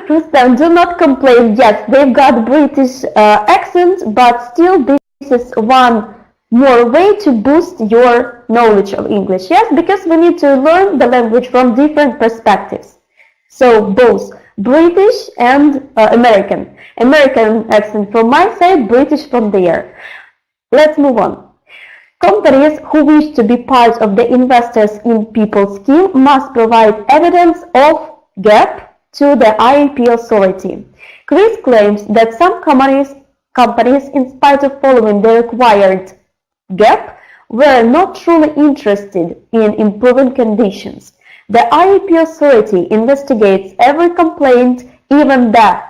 Rustam, do not complain. Yes, they've got British accent, but still this is one more way to boost your knowledge of English. Yes, because we need to learn the language from different perspectives. So both British and American. American accent from my side, British from there. Let's move on. Companies who wish to be part of the Investors in People scheme must provide evidence of gap to the IAP authority. Chris claims that some companies, in spite of following the required gap, were not truly interested in improving conditions. The IAP authority investigates every complaint, even the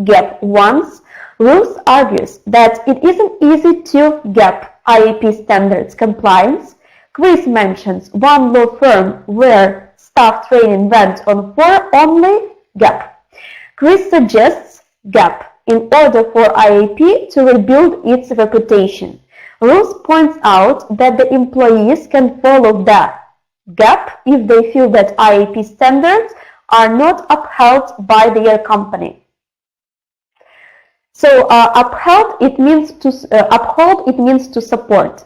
gap ones. Ruth argues that it isn't easy to gap IAP standards compliance. Chris mentions one law firm where staff training went on for only gap. Chris suggests gap in order for IAP to rebuild its reputation. Ruth points out that the employees can follow the gap if they feel that IAP standards are not upheld by their company. So uphold it means to support.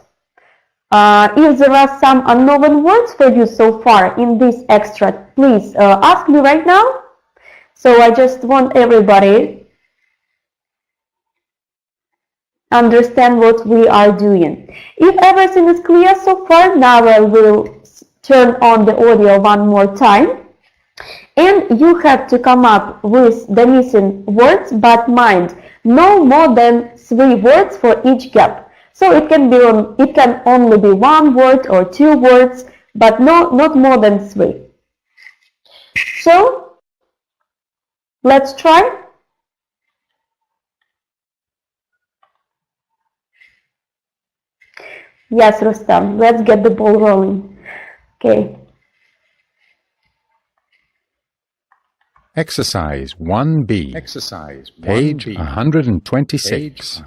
If there are some unknown words for you so far in this extract, please ask me right now. So I just want everybody understand what we are doing. If everything is clear so far, now I will turn on the audio one more time. And you have to come up with the missing words, but mind, no more than 3 words for each gap. So it can only be 1 word or 2 words, but not more than 3. So let's try. Yes, Rustam, let's get the ball rolling. Okay. Exercise 1B. Page 126.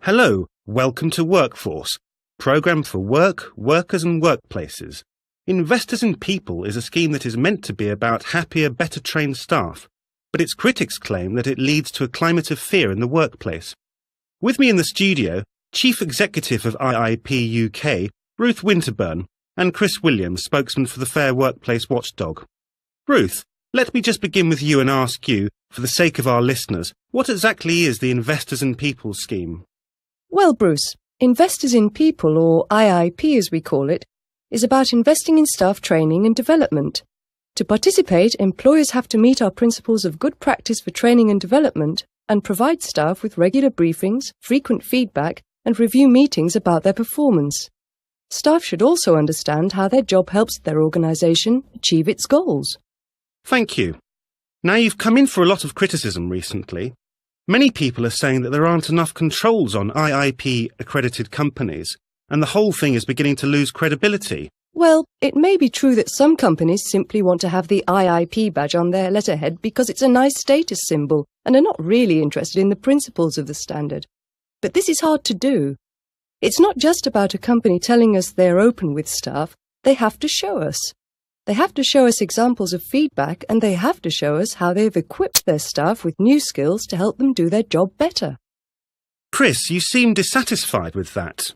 Hello, welcome to Workforce, program for work, workers and workplaces. Investors in People is a scheme that is meant to be about happier, better trained staff, but its critics claim that it leads to a climate of fear in the workplace. With me in the studio, Chief Executive of IIP UK, Ruth Winterburn, and Chris Williams, spokesman for the Fair Workplace Watchdog. Ruth, let me just begin with you and ask you, for the sake of our listeners, what exactly is the Investors in People scheme? Well, Bruce, Investors in People, or IIP as we call it, is about investing in staff training and development. To participate, employers have to meet our principles of good practice for training and development and provide staff with regular briefings, frequent feedback, and review meetings about their performance. Staff should also understand how their job helps their organisation achieve its goals. Thank you. Now, you've come in for a lot of criticism recently. Many people are saying that there aren't enough controls on IIP-accredited companies, and the whole thing is beginning to lose credibility. Well, it may be true that some companies simply want to have the IIP badge on their letterhead because it's a nice status symbol and are not really interested in the principles of the standard. But this is hard to do. It's not just about a company telling us they're open with staff. They have to show us. They have to show us examples of feedback, and they have to show us how they've equipped their staff with new skills to help them do their job better. Chris, you seem dissatisfied with that.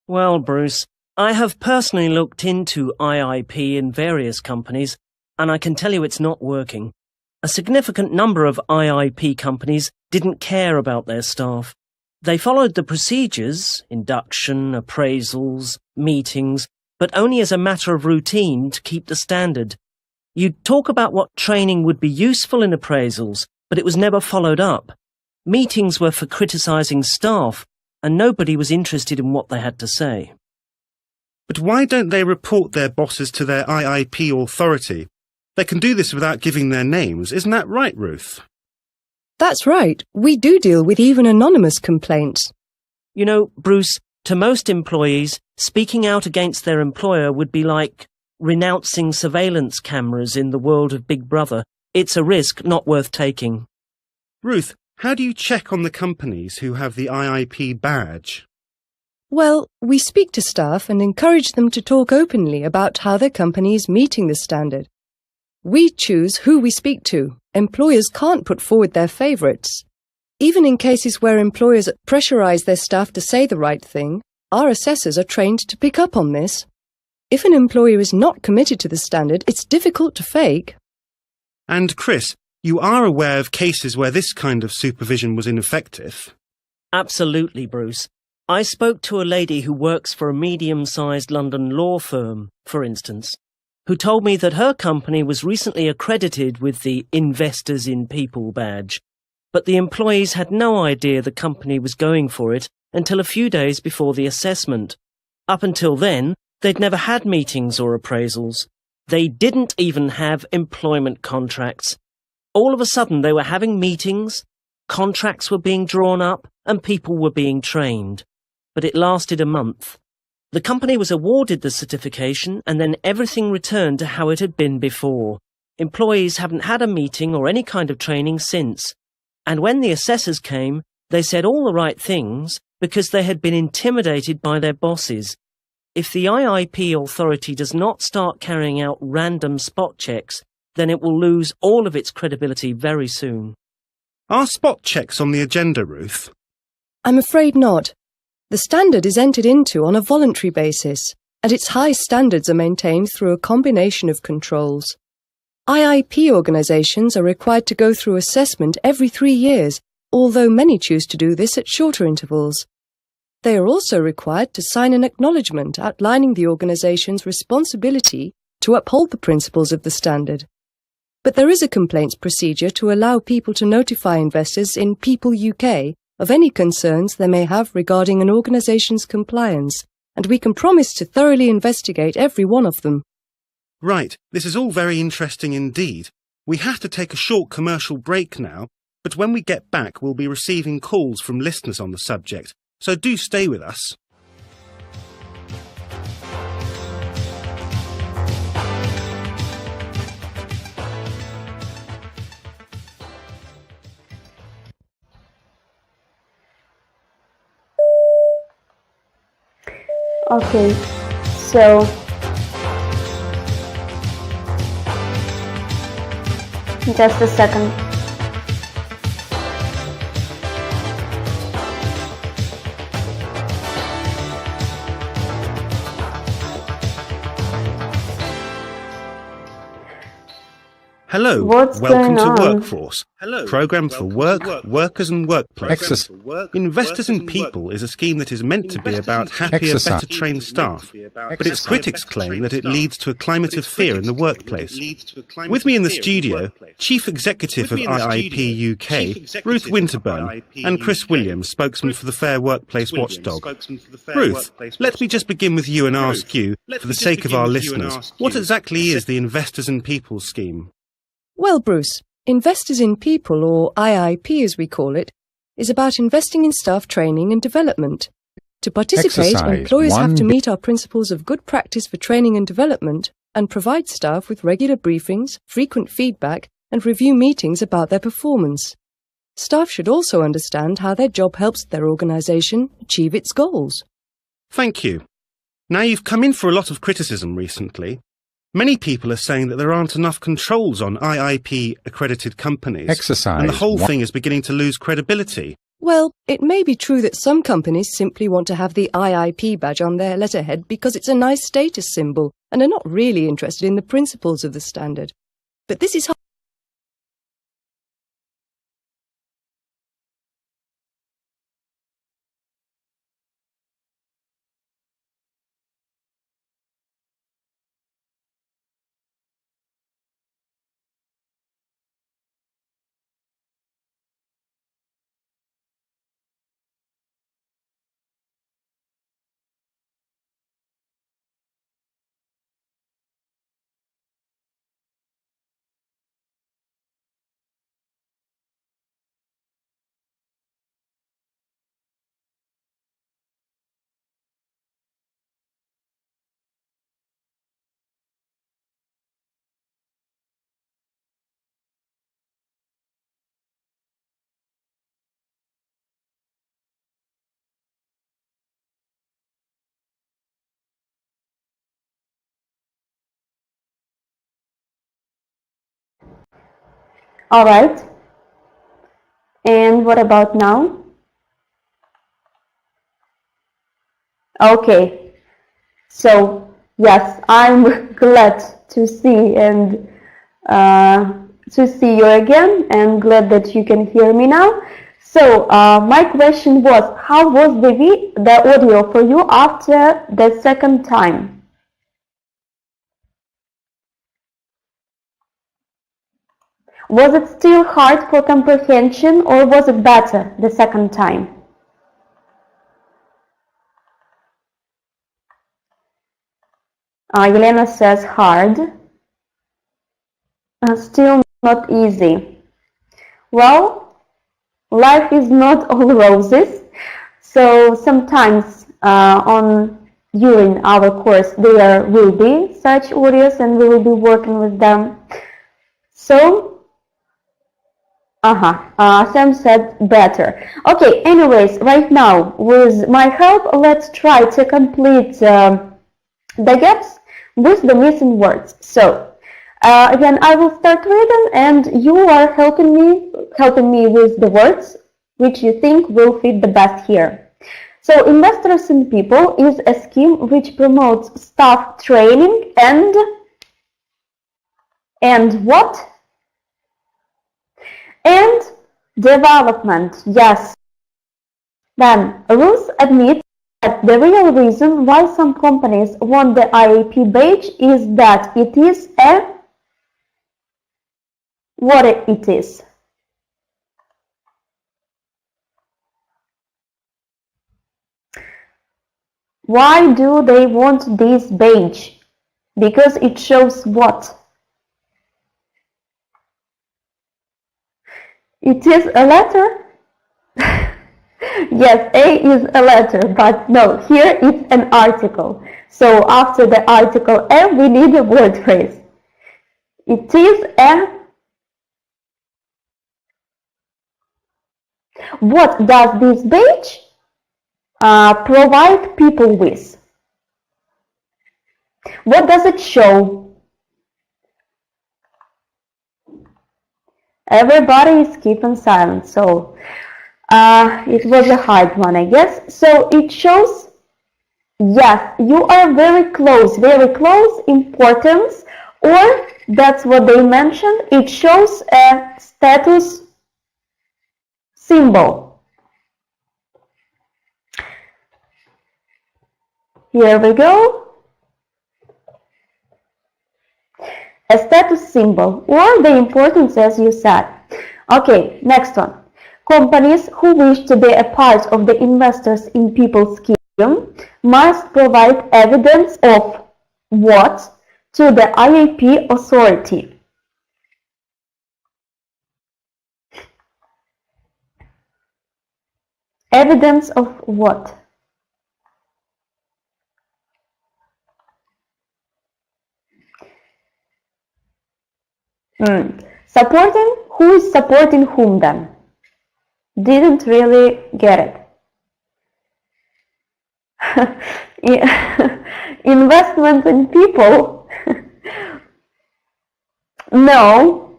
Well, Bruce, I have personally looked into IIP in various companies, and I can tell you it's not working. A significant number of IIP companies didn't care about their staff. They followed the procedures, induction, appraisals, meetings, but only as a matter of routine to keep the standard. You'd talk about what training would be useful in appraisals, but it was never followed up. Meetings were for criticising staff, and nobody was interested in what they had to say. But why don't they report their bosses to their IIP authority? They can do this without giving their names. Isn't that right, Ruth? That's right. We do deal with even anonymous complaints. You know, Bruce, to most employees, speaking out against their employer would be like renouncing surveillance cameras in the world of Big Brother. It's a risk not worth taking. Ruth, how do you check on the companies who have the IIP badge? Well, we speak to staff and encourage them to talk openly about how their company is meeting the standard. We choose who we speak to. Employers can't put forward their favourites. Even in cases where employers pressurize their staff to say the right thing, our assessors are trained to pick up on this. If an employer is not committed to the standard, it's difficult to fake. And Chris, you are aware of cases where this kind of supervision was ineffective? Absolutely, Bruce. I spoke to a lady who works for a medium-sized London law firm, for instance, who told me that her company was recently accredited with the Investors in People badge, but the employees had no idea the company was going for it until a few days before the assessment. Up until then, they'd never had meetings or appraisals. They didn't even have employment contracts. All of a sudden, they were having meetings, contracts were being drawn up, and people were being trained. But it lasted a month. The company was awarded the certification, and then everything returned to how it had been before. Employees haven't had a meeting or any kind of training since. And when the assessors came, they said all the right things because they had been intimidated by their bosses. If the IIP authority does not start carrying out random spot checks, then it will lose all of its credibility very soon. Are spot checks on the agenda, Ruth? I'm afraid not. The standard is entered into on a voluntary basis, and its high standards are maintained through a combination of controls. IIP organisations are required to go through assessment every 3 years, although many choose to do this at shorter intervals. They are also required to sign an acknowledgement outlining the organisation's responsibility to uphold the principles of the standard. But there is a complaints procedure to allow people to notify investors in People UK of any concerns they may have regarding an organisation's compliance, and we can promise to thoroughly investigate every one of them. Right, this is all very interesting indeed. We have to take a short commercial break now, but when we get back we'll be receiving calls from listeners on the subject, so do stay with us. Okay, so just a second. Hello, What's welcome going to on? Workforce. Program for work, workers and workplaces. Investors in People is a scheme that is meant to be about happier, better trained staff, but its critics claim that it leads to a climate of fear in the workplace. With me in the studio, Chief Executive of IIP UK, Ruth Winterburn, and Chris Williams, spokesman for the Fair Workplace Watchdog. Ruth, let me just begin with you and ask you, for the sake of our listeners, what exactly is the Investors in People scheme? Well, Bruce, Investors in People, or IIP as we call it, is about investing in staff training and development. To participate, Exercise employers have to 1B. meet our principles of good practice for training and development and provide staff with regular briefings, frequent feedback, and review meetings about their performance. Staff should also understand how their job helps their organisation achieve its goals. Thank you. Now, you've come in for a lot of criticism recently. Many people are saying that there aren't enough controls on IIP-accredited companies, Exercise and the whole 1. thing is beginning to lose credibility. Well, it may be true that some companies simply want to have the IIP badge on their letterhead because it's a nice status symbol and are not really interested in the principles of the standard. But this is All right. And what about now? Okay. So, yes, I'm glad to see and to see you again, and glad that you can hear me now. So, my question was, how was the audio for you after the second time? Was it still hard for comprehension, or was it better the second time? Elena says hard. Still not easy. Well, life is not all roses, so sometimes during our course there will be such audios and we will be working with them. So, Sam said better. Okay, anyways, right now, with my help, let's try to complete the gaps with the missing words. So, again, I will start reading, and you are helping me with the words which you think will fit the best here. So, Investors in People is a scheme which promotes staff training and what? And development, yes. Then, Ruth admits that the real reason why some companies want the IAP badge is that it is what it is. Why do they want this badge? Because it shows what? It is a letter? Yes, A is a letter, but no, here it's an article. So after the article A, we need a word phrase. It is a... What does this badge provide people with? What does it show? Everybody is keeping silent, so it was a hard one, I guess. So it shows, yes, you are very close, importance, or that's what they mentioned, it shows a status symbol. Here we go. A status symbol, or the importance, as you said. Okay, next one. Companies who wish to be a part of the Investors in People scheme must provide evidence of what to the IAP authority? Evidence of what? Supporting? Who is supporting whom then? Didn't really get it. Investment in people? No.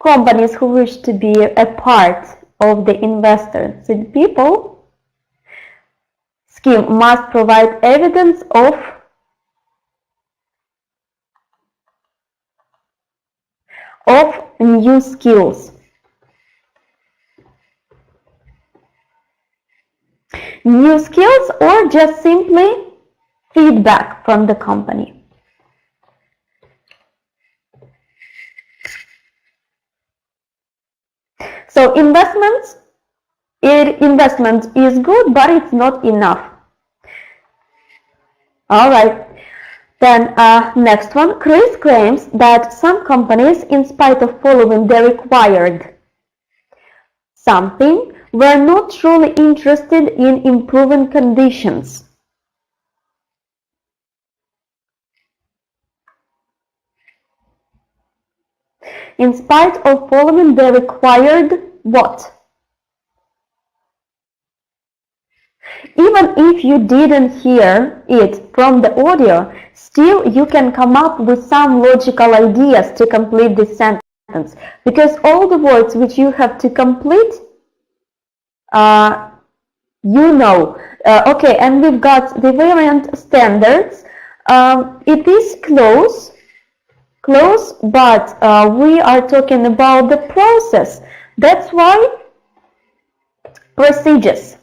Companies who wish to be a part of the Investors in People scheme must provide evidence of new skills. New skills, or just simply feedback from the company. So investment is good, but it's not enough. All right. Then next one, Chris claims that some companies, in spite of following the required something, were not truly interested in improving conditions. In spite of following the required what? Even if you didn't hear it from the audio, still you can come up with some logical ideas to complete this sentence, because all the words which you have to complete, you know. Okay, and we've got the variant standards. It is close, but we are talking about the process. That's why procedures.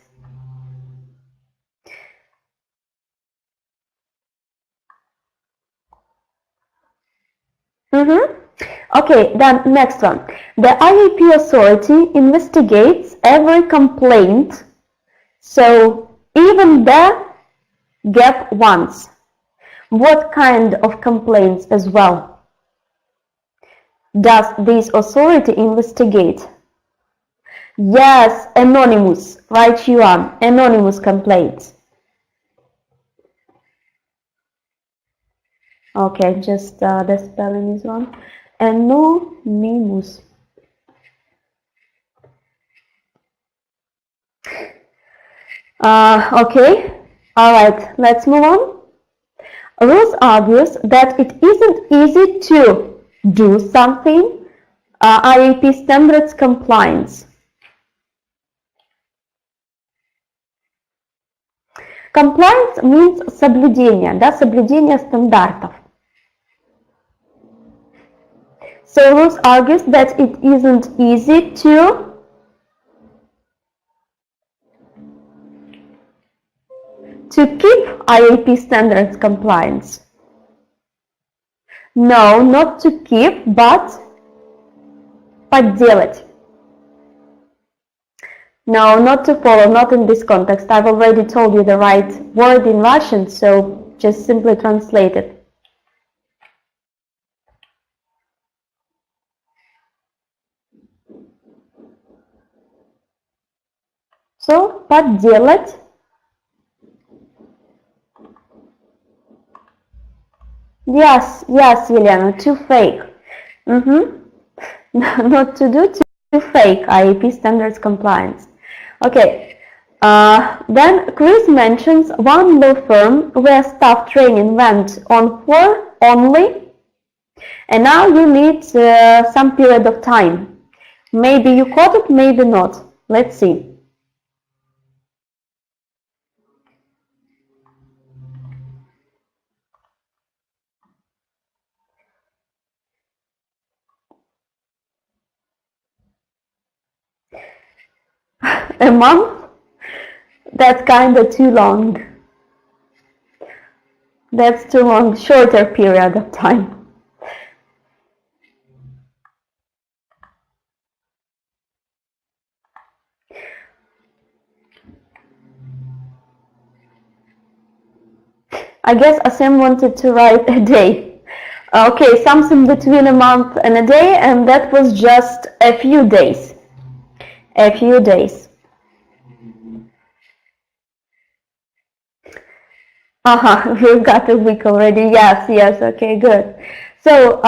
Okay, then next one. The IAP authority investigates every complaint, so even the gap once. What kind of complaints as well does this authority investigate? Yes, anonymous, right you are, anonymous complaints. Okay, just the spelling is wrong. Anonymous. Okay, alright, let's move on. Ruth argues that it isn't easy to do something, IAP standards compliance. Compliance means соблюдение, да, соблюдение стандартов. So Ruth argues that it isn't easy to keep IAP standards compliance. No, not to keep, but подделать. No, not to follow, not in this context. I've already told you the right word in Russian, so just simply translate it. So, подделать. Yes, Елена, to fake. Not to do, to fake IAP standards compliance. Okay, then Chris mentions one law firm where staff training went on for only, and now you need some period of time. Maybe you caught it, maybe not. Let's see. A month? That's kind of too long. That's too long, shorter period of time. I guess Asim wanted to write a day. Okay, something between a month and a day, and that was just a few days. A few days. We've got a week already. Yes, okay, good. So,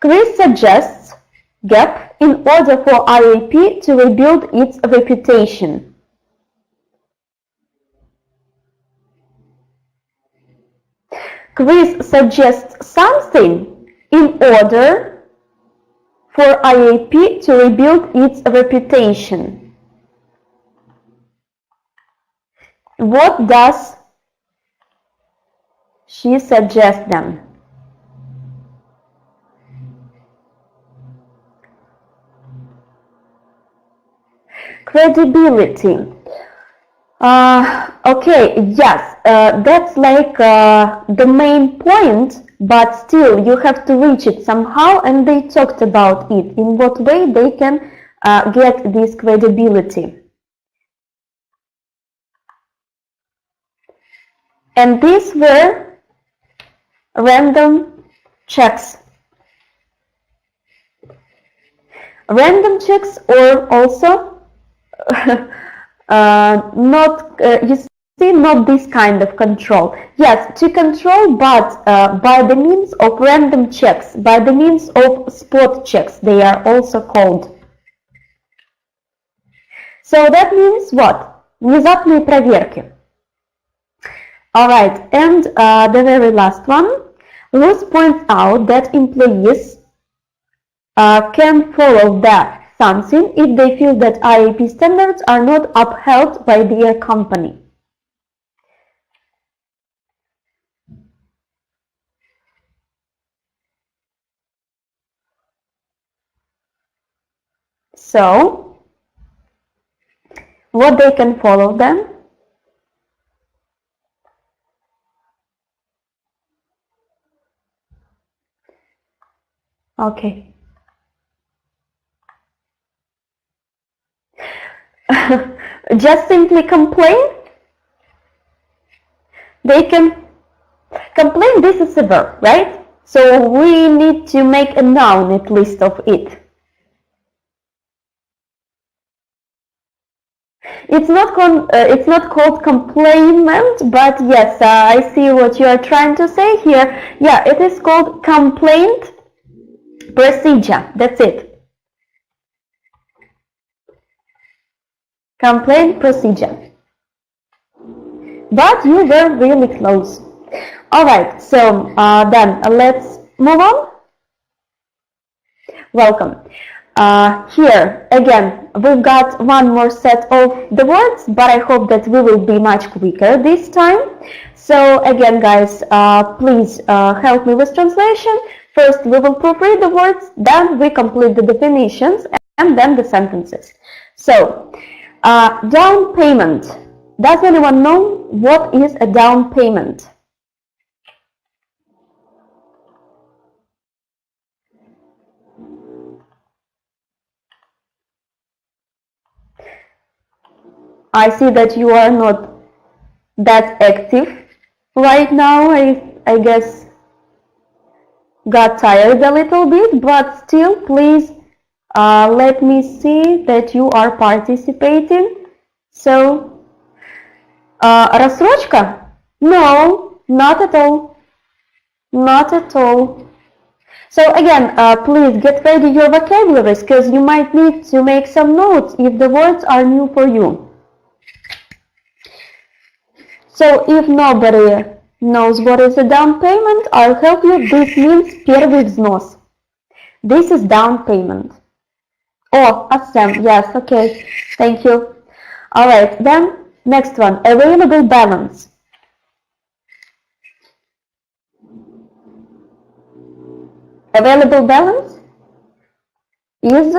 Chris suggests gap in order for IAP to rebuild its reputation. Chris suggests something in order for IAP to rebuild its reputation. What does she suggest them? Credibility. Okay, yes, that's like the main point, but still you have to reach it somehow, and they talked about it, in what way they can get this credibility. And these were random checks. Random checks, or also you see, not this kind of control. Yes, to control, but by the means of random checks, by the means of spot checks, they are also called. So that means what? Внезапные проверки. All right, and the very last one, Ruth points out that employees can follow that something if they feel that IAP standards are not upheld by their company. So, what they can follow then? Okay. Just simply complain? They can complain, this is a verb, right? So we need to make a noun at least of it. It's not called complainment, but yes, I see what you are trying to say here. Yeah, it is called complaint procedure. That's it. Complaint procedure. But you were really close. All right, so then let's move on. Welcome. Here again we've got one more set of the words, but I hope that we will be much quicker this time. So again, guys, please help me with translation. First we will proofread the words, then we complete the definitions, and then the sentences. So down payment. Does anyone know what is a down payment? I see that you are not that active right now. I guess got tired a little bit, but still, please let me see that you are participating. So, рассрочка? No, not at all. Not at all. So again, please get ready your vocabularies, because you might need to make some notes if the words are new for you. So if nobody knows what is a down payment, I'll help you. This means первый взнос. This is down payment. Oh, Sam, yes, okay, thank you. All right, then next one, available balance. Available balance is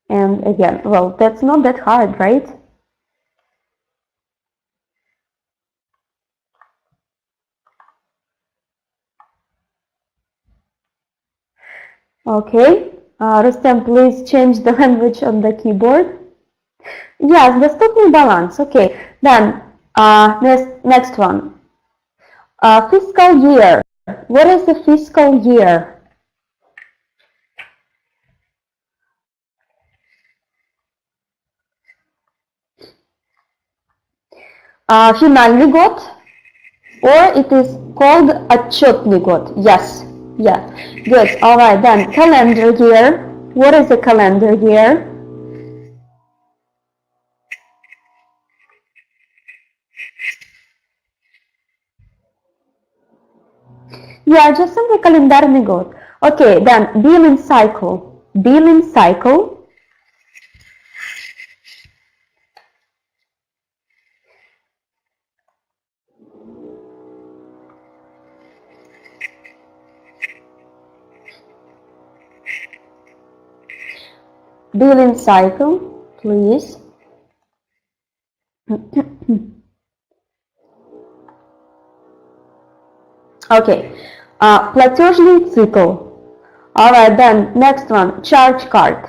and again, well, that's not that hard, right? Okay, Rustem, please change the language on the keyboard. Yes, доступный баланс. Okay, then next one. Fiscal year. What is the fiscal year? Финальный год, or it is called отчетный год. Yes, yeah, good. All right, then calendar year. What is a calendar year? Yeah, just simply календарный год. Okay, then billing cycle. Billing cycle. Billing cycle, please. Okay, платежный цикл. All right, then next one, charge card.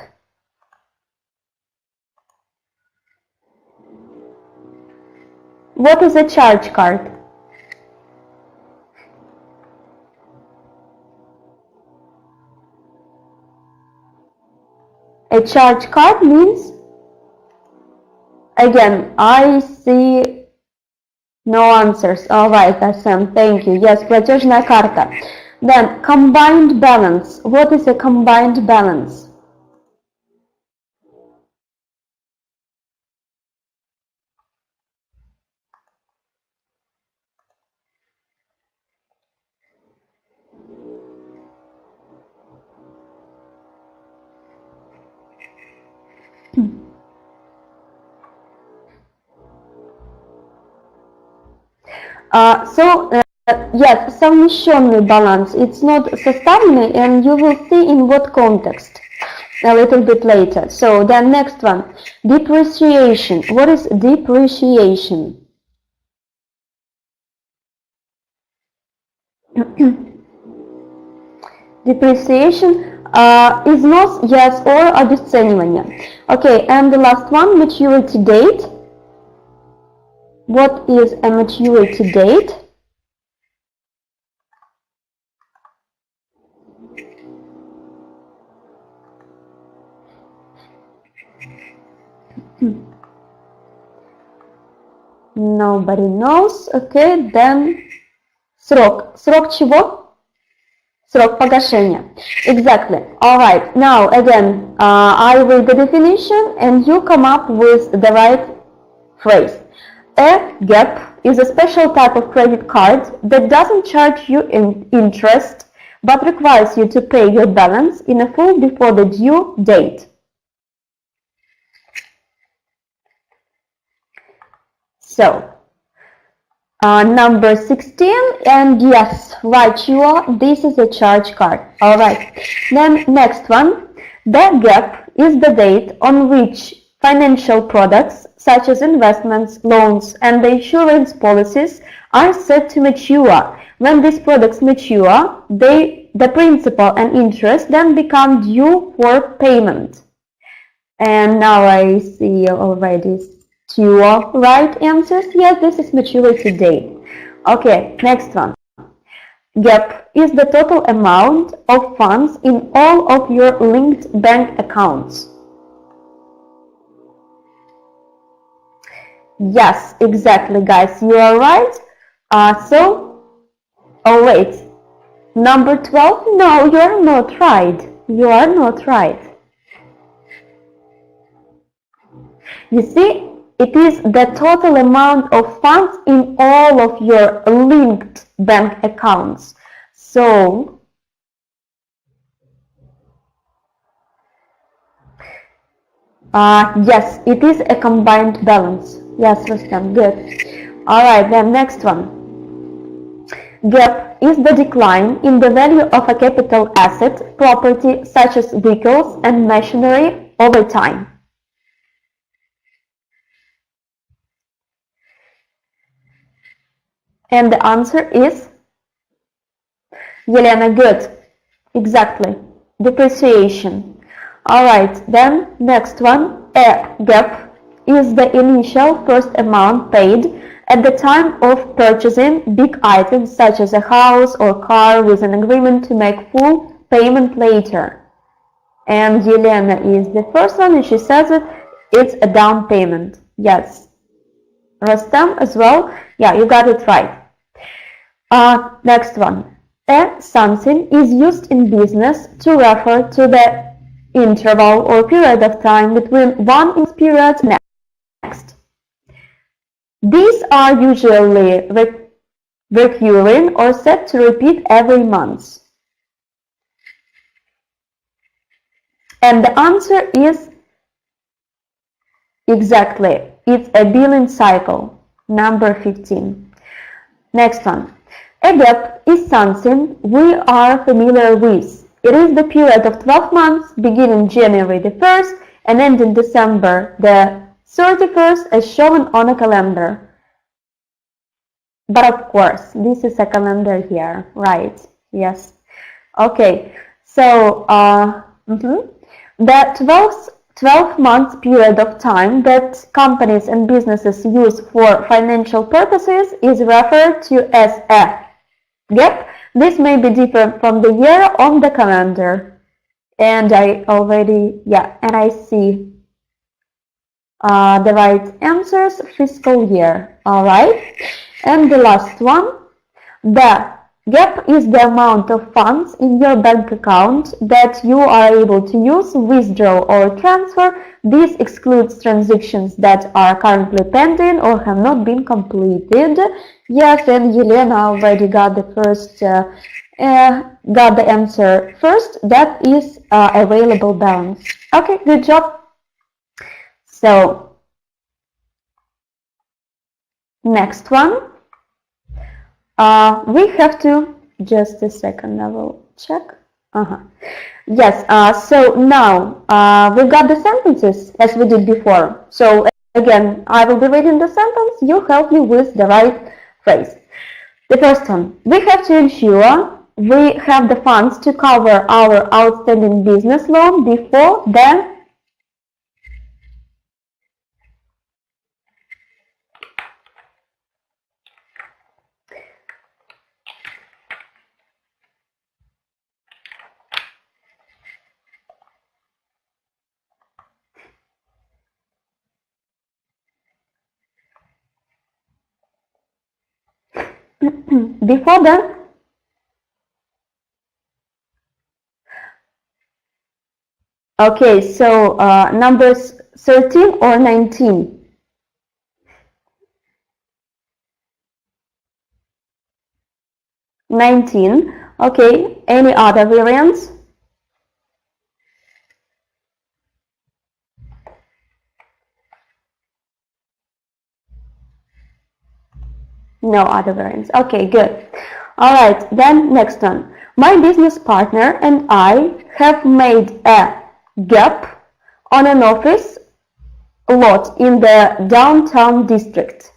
What is a charge card? A charge card means, again, I see no answers. All right, Sam, thank you. Yes, платежная карта. Then, combined balance. What is a combined balance? Yes, совмещенный balance. It's not составленный, and you will see in what context a little bit later. So then next one, depreciation. What is depreciation? Depreciation is loss, yes, or обесценивание. Okay, and the last one, maturity date. What is a maturity date? Nobody knows. Okay, then срок. Срок чего? Срок погашения. Exactly. All right. Now again, I read the definition and you come up with the right phrase. A gap is a special type of credit card that doesn't charge you interest but requires you to pay your balance in a full before the due date. So, number 16, and yes, right you are, this is a charge card. Alright, then next one, the gap is the date on which financial products such as investments, loans and the insurance policies are set to mature. When these products mature, the principal and interest then become due for payment. And now I see already two right answers. Yes, this is maturity date. Okay, next one. Gap is the total amount of funds in all of your linked bank accounts. Yes, exactly, guys. You are right. Oh wait. Number 12? No, you are not right. You are not right. You see, it is the total amount of funds in all of your linked bank accounts. So, yes, it is a combined balance. Yes, Rustam, good. Alright, then next one. Gap is the decline in the value of a capital asset, property such as vehicles and machinery over time. And the answer is Yelena, good. Exactly. Depreciation. Alright, then next one. A gap is the initial first amount paid at the time of purchasing big items such as a house or car with an agreement to make full payment later. And Yelena is the first one and she says it's a down payment. Yes. Rustam as well. Yeah, you got it right. Next one. A something is used in business to refer to the interval or period of time between one period and next. These are usually recurring or set to repeat every month. And the answer is exactly, it's a billing cycle, number 15. Next one. A gap is something we are familiar with. It is the period of 12 months beginning January the 1st and ending December the 31st as shown on a calendar. But of course, this is a calendar here, right? Yes. Okay, so the 12 months period of time that companies and businesses use for financial purposes is referred to as a gap. This may be different from the year on the calendar. And I already, and I see the right answers, fiscal year. All right. And the last one, the gap is the amount of funds in your bank account that you are able to use, withdraw or transfer. This excludes transactions that are currently pending or have not been completed. Yes, and Yelena already got the first, got the answer first. That is available balance. Okay, good job. So, next one. we have to, just a second, I will check. Yes, so now we've got the sentences as we did before. So again, I will be reading the sentence, you help me with the right phrase. The first one, we have to ensure we have the funds to cover our outstanding business loan before the before the okay, so numbers 13 or 19? 19. Okay, any other variants? No other variants. Okay, good. All right, then next one. My business partner and I have made a gap on an office lot in the downtown district.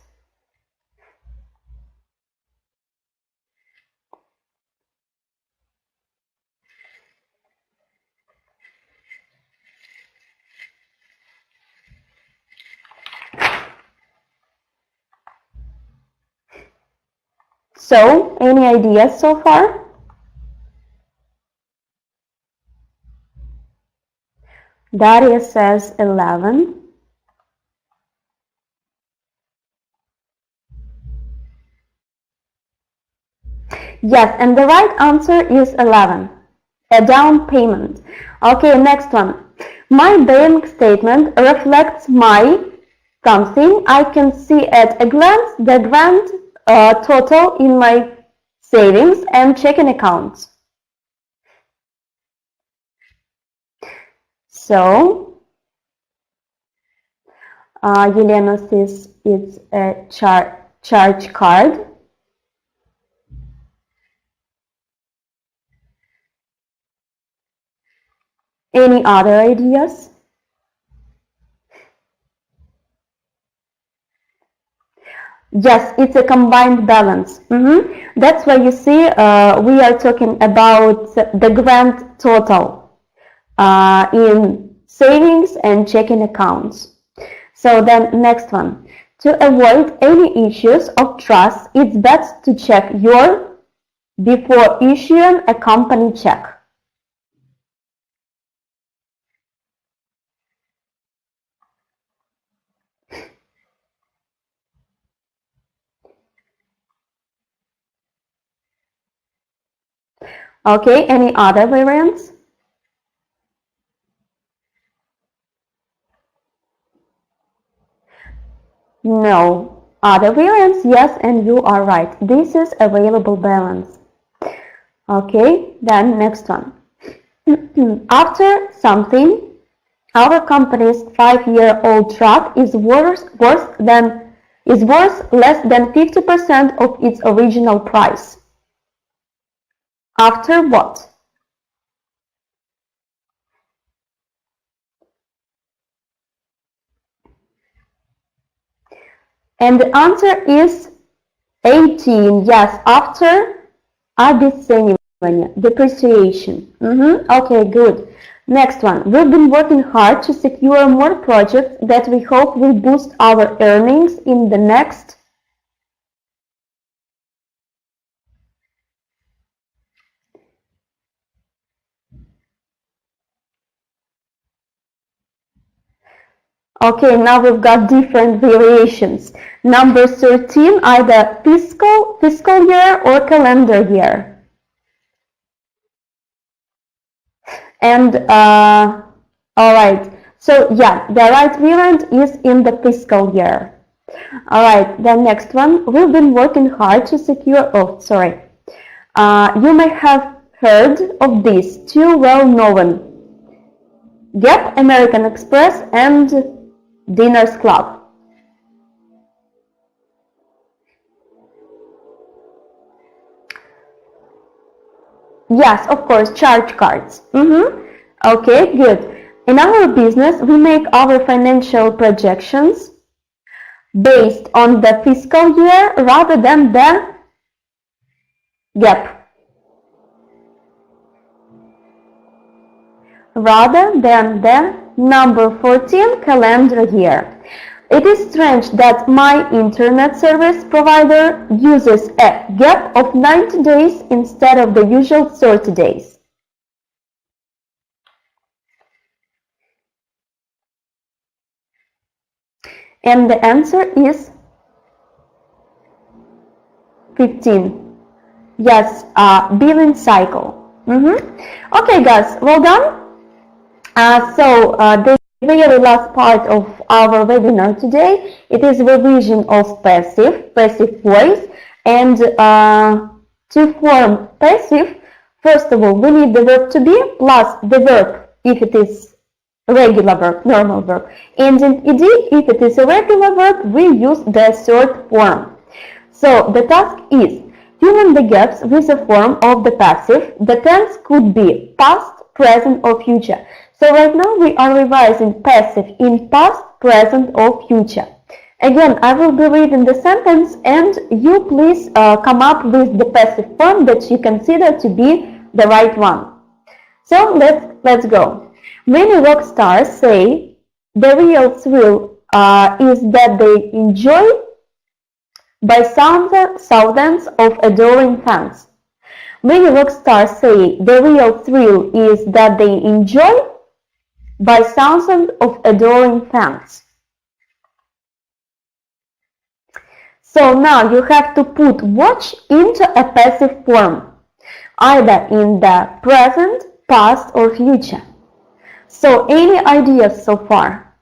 So, any ideas so far? Daria says 11. Yes, and the right answer is 11. A down payment. Okay, next one. My bank statement reflects my something. I can see at a glance the grand total in my savings and checking accounts. So, Yelena says it's a charge card. Any other ideas? Yes, it's a combined balance. That's why you see we are talking about the grand total in savings and checking accounts. So then next one. To avoid any issues of trust, it's best to check your before issuing a company check. Okay, any other variants? No. Other variants? Yes, and you are right. This is available balance. Okay, then next one. After something, our company's 5-year-old truck is worth less than 50% of its original price. After what? And the answer is 18. Yes, after обесценивание, depreciation. Okay, good. Next one. We've been working hard to secure more projects that we hope will boost our earnings in the next. Okay, now we've got different variations. Number 13, either fiscal year or calendar year. And, alright, so yeah, the right variant is in the fiscal year. Alright, the next one, we've been working hard to secure, you may have heard of these two well-known, Gap, American Express, and Diners Club. Yes, of course, charge cards. Okay, good. In our business, we make our financial projections based on the fiscal year rather than the gap. Rather than the number 14 calendar year. It is strange that my internet service provider uses a gap of 90 days instead of the usual 30 days. And the answer is 15. Yes, billing cycle. Okay, guys, well done. The very last part of our webinar today, it is revision of passive voice. And to form passive, first of all, we need the verb to be plus the verb if it is regular verb, normal verb. And in ed, if it is a regular verb, we use the third form. So the task is fill in the gaps with the form of the passive. The tense could be past, present, or future. So right now we are revising passive in past, present, or future. Again, I will be reading the sentence and you please come up with the passive form that you consider to be the right one. So let's go. Many rock stars say the real thrill is that they enjoy by thousands of adoring fans. Many rock stars say the real thrill is that they enjoy by thousands of adoring fans. So now you have to put watch into a passive form, either in the present, past, or future. So any ideas so far?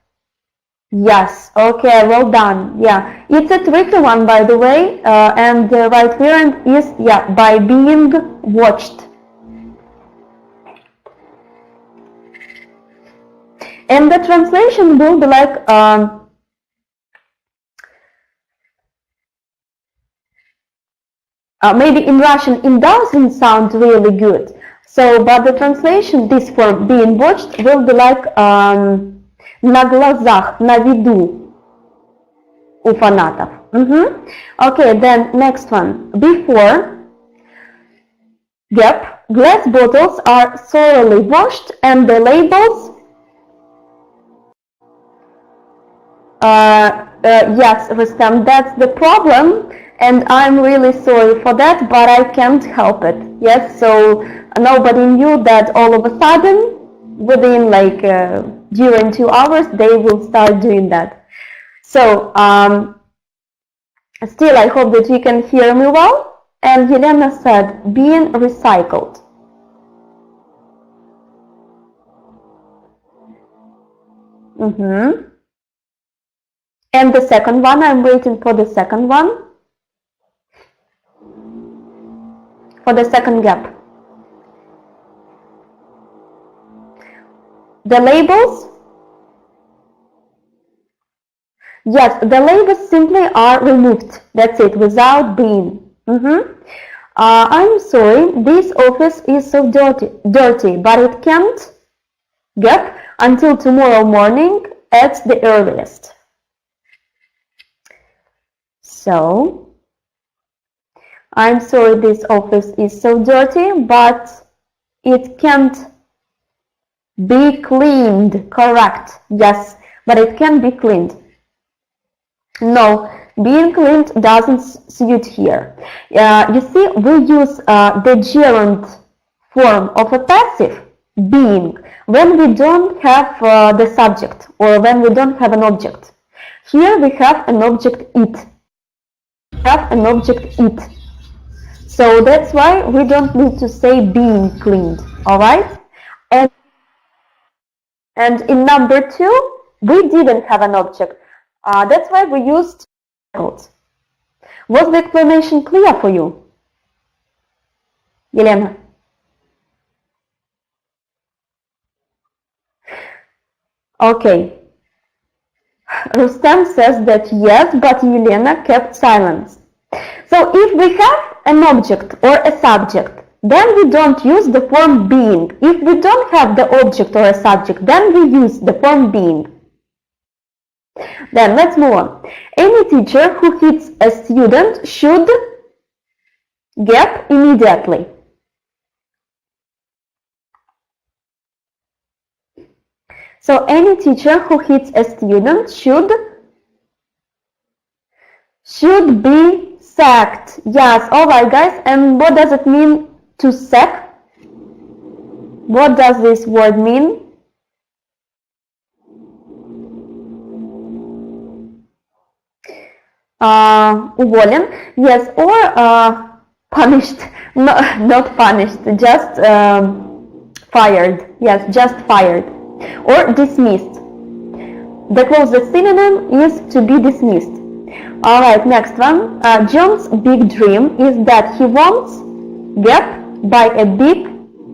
Yes, okay, well done. Yeah, it's a tricky one, by the way, and the right variant is, yeah, by being watched. And the translation will be like, maybe in Russian it doesn't sound really good. So, but the translation, this form, being watched, will be like на глазах, на виду у фанатов. Okay, then next one. Before, gap, glass bottles are thoroughly washed and the labels, yes, Rustam, that's the problem. And I'm really sorry for that, but I can't help it. Yes, so nobody knew that all of a sudden, within like during 2 hours, they will start doing that. So still, I hope that you can hear me well. And Elena said, being recycled. And the second one, I'm waiting for the second one. For the second gap. The labels? Yes, the labels simply are removed. That's it, without being. I'm sorry, this office is so dirty, but it can't gap until tomorrow morning at the earliest. So, I'm sorry this office is so dirty, but it can't be cleaned. Correct. Yes, but it can be cleaned. No, being cleaned doesn't suit here. You see, we use the gerund form of a passive, being, when we don't have the subject or when we don't have an object. Here we have an object, it. So that's why we don't need to say being cleaned, alright? And in number 2, we didn't have an object. That's why we used Was the explanation clear for you? Елена? Okay. Rustam says that yes, but Elena kept silence. So if we have an object or a subject, then we don't use the form being. If we don't have the object or a subject, then we use the form being. Then let's move on. Any teacher who hits a student should gap immediately. So any teacher who hits a student should be sacked. Yes, alright guys, and what does it mean to sack? What does this word mean? Уволен, yes, or punished, no, not punished, just fired, yes, just fired, or dismissed. The closest synonym is to be dismissed. Alright, next one. John's big dream is that he wants gap by a big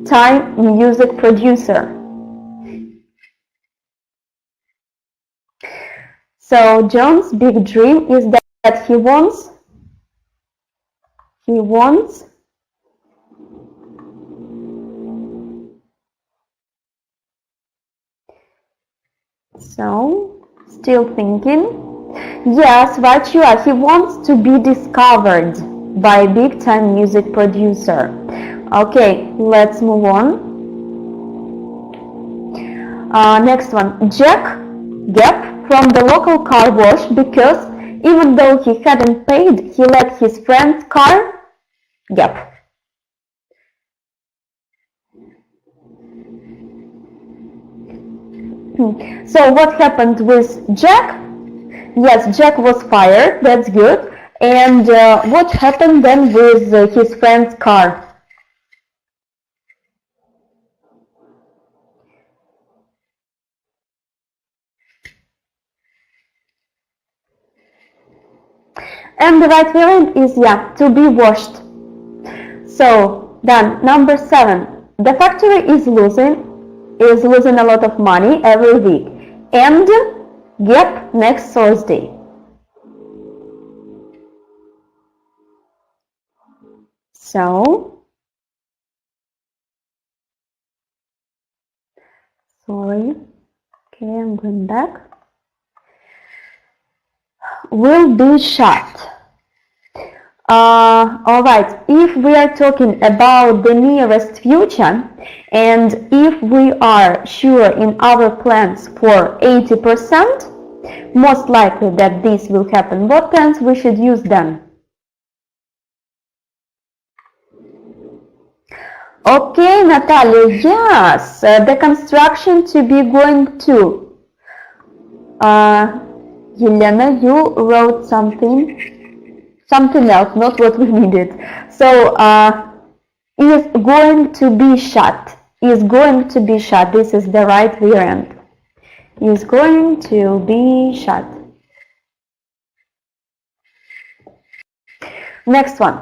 time music producer. So John's big dream is that he wants so still thinking. Yes, right, you are. He wants to be discovered by a big time music producer. Okay, let's move on. Next one. Jack gap from the local car wash because even though he hadn't paid, he let his friend's car gap. So what happened with Jack? Yes, Jack was fired, that's good. And what happened then with his friend's car? And the right variant is, yeah, to be washed. So, then, number 7. The factory is losing a lot of money every week. And gap next Thursday. So, sorry. Okay, I'm going back. Will be shut. Alright, if we are talking about the nearest future and if we are sure in our plans for 80%, most likely that this will happen, what tense we should use then? Okay, Natalia, yes, the construction to be going to. Yelena, you wrote something else, not what we needed. So, is going to be shut. Is going to be shut. This is the right variant. Is going to be shut. Next one.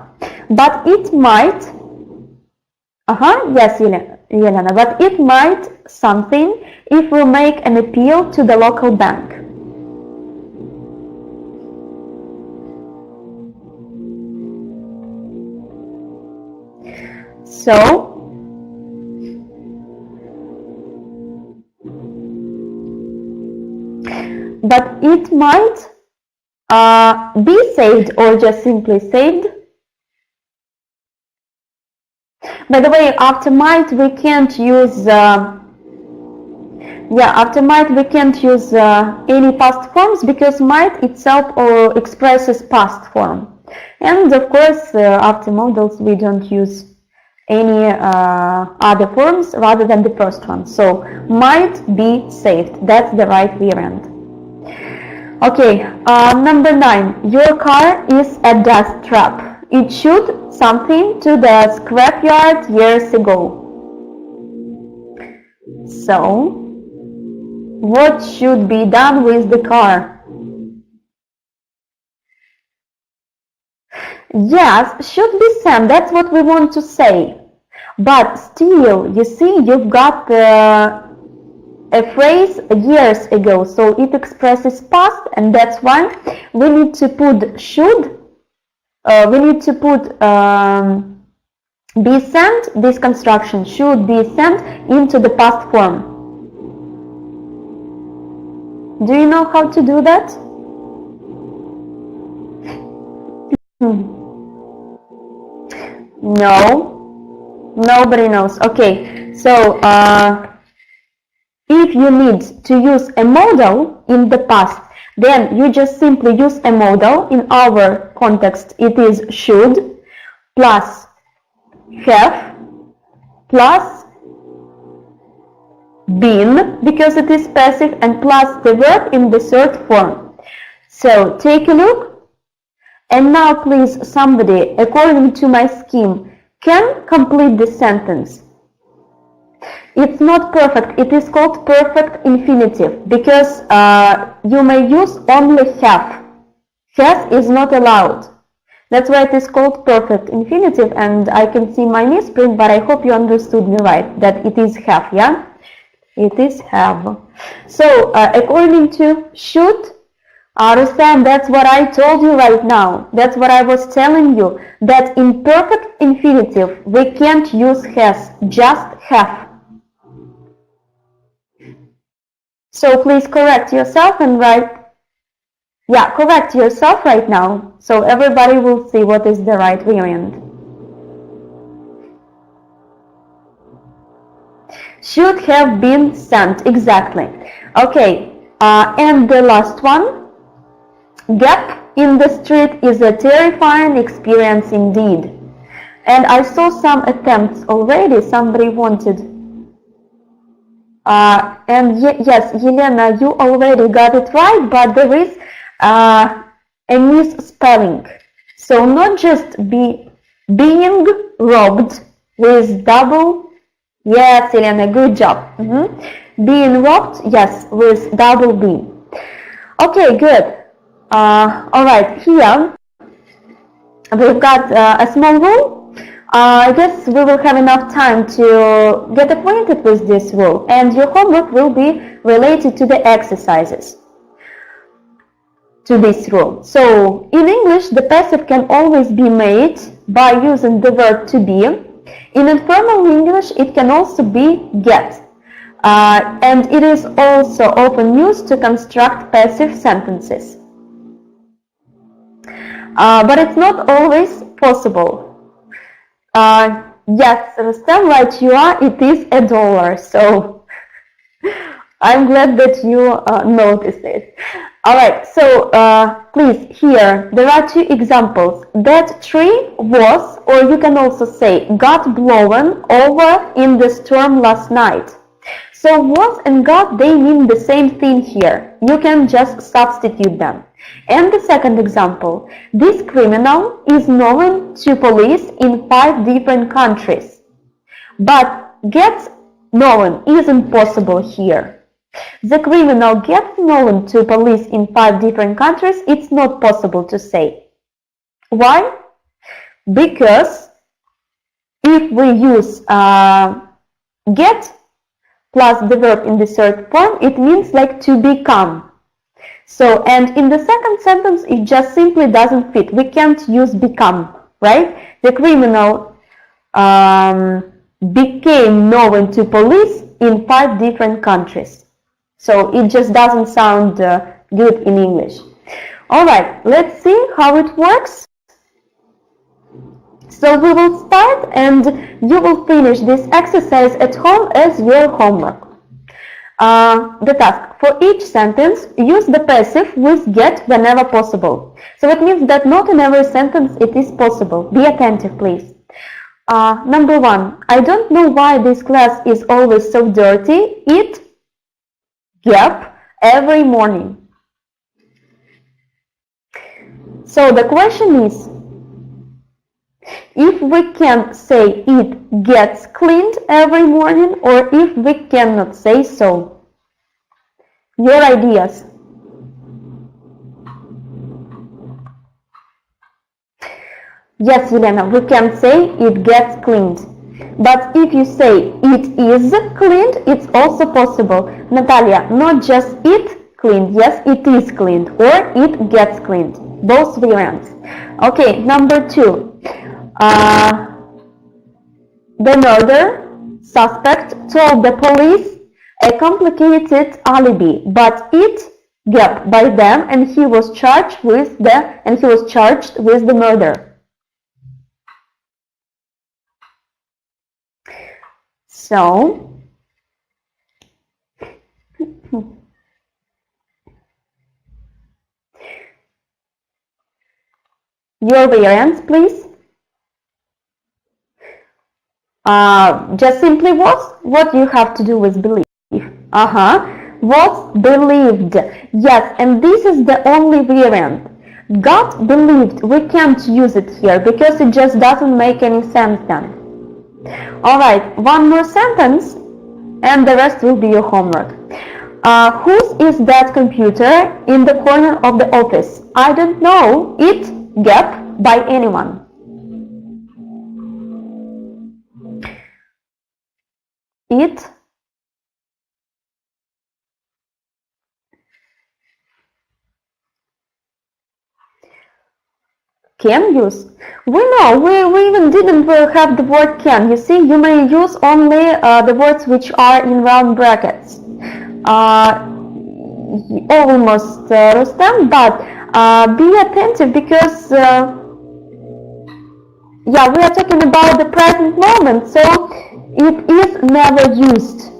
But it might. Yes, Yelena. But it might something if we make an appeal to the local bank. So, but it might be saved or just simply saved. By the way, after might we can't use after might we can't use any past forms because might itself expresses past form. And of course, after modals we don't use any other forms rather than the first one. So, might be saved. That's the right variant. Okay, number 9. Your car is a dust trap. It shoot something to the scrapyard years ago. So, what should be done with the car? Yes, should be sent. That's what we want to say. But still, you see, you've got a phrase years ago, so it expresses past, and that's why we need to put should. We need to put be sent, this construction should be sent into the past form. Do you know how to do that? No, nobody knows. Okay, so if you need to use a modal in the past, then you just simply use a modal. In our context, it is should plus have plus been, because it is passive, and plus the verb in the third form. So take a look, and now please somebody, according to my scheme, can complete this sentence. It's not perfect, it is called perfect infinitive, because you may use only have. Has is not allowed. That's why it is called perfect infinitive, and I can see my misprint, but I hope you understood me right, that it is have, yeah? It is have. So, according to should, Rustam, that's what I told you right now. That's what I was telling you, that in perfect infinitive, we can't use has, just have. So please correct yourself and write, yeah, correct yourself right now, so everybody will see what is the right variant. Should have been sent, exactly. Okay, and the last one, gap in the street is a terrifying experience indeed. And I saw some attempts already, somebody wanted. And yes, Yelena, you already got it right, but there is a misspelling. So not just being robbed with double, yes, Yelena, good job. Being robbed, yes, with double B. Okay, good. All right, here we've got a small rule. I guess we will have enough time to get acquainted with this rule, and your homework will be related to the exercises to this rule. So in English, the passive can always be made by using the verb to be. In informal English, it can also be get. And it is also often used to construct passive sentences. But it's not always possible. Yes, Rustam, right you are, it is $1. So I'm glad that you noticed it. Alright, so please, here, there are two examples. That tree was, or you can also say, got blown over in the storm last night. So was and got, they mean the same thing here. You can just substitute them. And the second example, this criminal is known to police in 5 different countries. But gets known isn't possible here. The criminal gets known to police in 5 different countries, it's not possible to say. Why? Because if we use get plus the verb in the third form, it means like to become. So, and in the second sentence, it just simply doesn't fit. We can't use become, right? The criminal became known to police in 5 different countries. So it just doesn't sound good in English. All right, let's see how it works. So we will start and you will finish this exercise at home as your homework. The task, for each sentence, use the passive with get whenever possible. So it means that not in every sentence it is possible. Be attentive, please. Number 1, I don't know why this class is always so dirty. It gap every morning. So the question is, if we can say it gets cleaned every morning, or if we cannot say so. Your ideas. Yes, Elena, we can say it gets cleaned. But if you say it is cleaned, it's also possible. Natalia, not just it cleaned, yes, it is cleaned, or it gets cleaned. Both variants. Okay, number 2. The murder suspect told the police a complicated alibi, but it gave by them, and he was charged with the murder. So your variants, please. Just simply what you have to do with believe. Was believed. Yes, and this is the only variant. God believed. We can't use it here because it just doesn't make any sense then. Alright, one more sentence and the rest will be your homework. Whose is that computer in the corner of the office? I don't know. It gave by anyone. It can use. We know, we even didn't have the word can. You see, you may use only the words which are in round brackets. Almost Rustam, but be attentive because yeah, we are talking about the present moment, so it is never used.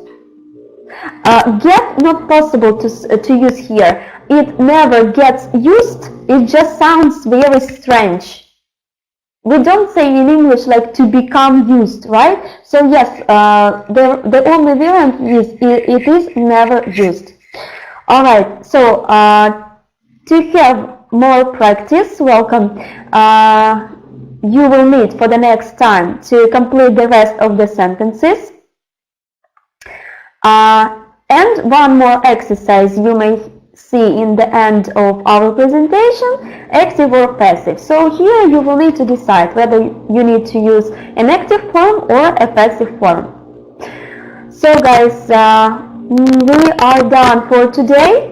Get not possible to use here. It never gets used. It just sounds very strange. We don't say in English like to become used, right? So yes, the only variant is it is never used. All right. So to have more practice, welcome. You will need for the next time to complete the rest of the sentences. And one more exercise you may see in the end of our presentation, active or passive. So here you will need to decide whether you need to use an active form or a passive form. So guys, we are done for today.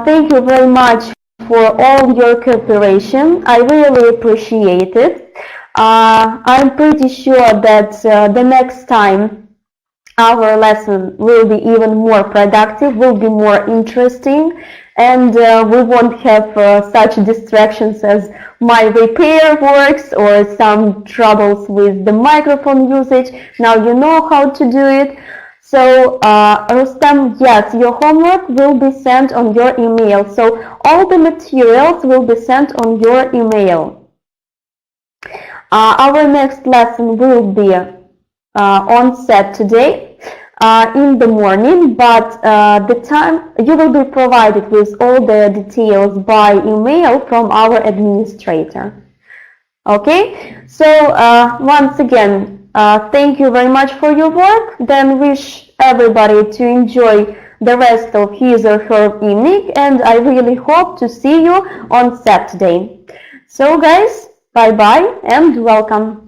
Thank you very much for all your cooperation. I really appreciate it. I'm pretty sure that the next time our lesson will be even more productive, will be more interesting, and we won't have such distractions as my repair works or some troubles with the microphone usage. Now you know how to do it. So Rustam, yes, your homework will be sent on your email. So all the materials will be sent on your email. Our next lesson will be on Saturday in the morning, but the time you will be provided with all the details by email from our administrator. Okay, so once again, thank you very much for your work. Then wish everybody to enjoy the rest of his or her evening, and I really hope to see you on Saturday. So guys, bye bye and welcome.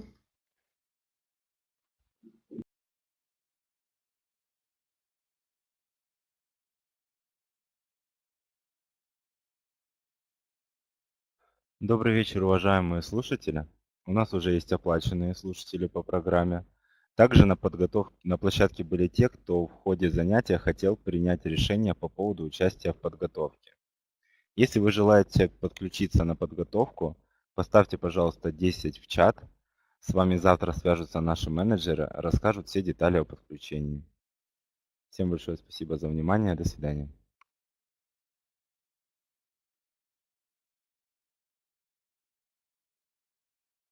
Добрый вечер, уважаемые слушатели. У нас уже есть оплаченные слушатели по программе. Также на площадке были те, кто в ходе занятия хотел принять решение по поводу участия в подготовке. Если вы желаете подключиться на подготовку, поставьте, пожалуйста, 10 в чат. С вами завтра свяжутся наши менеджеры, расскажут все детали о подключении. Всем большое спасибо за внимание. До свидания.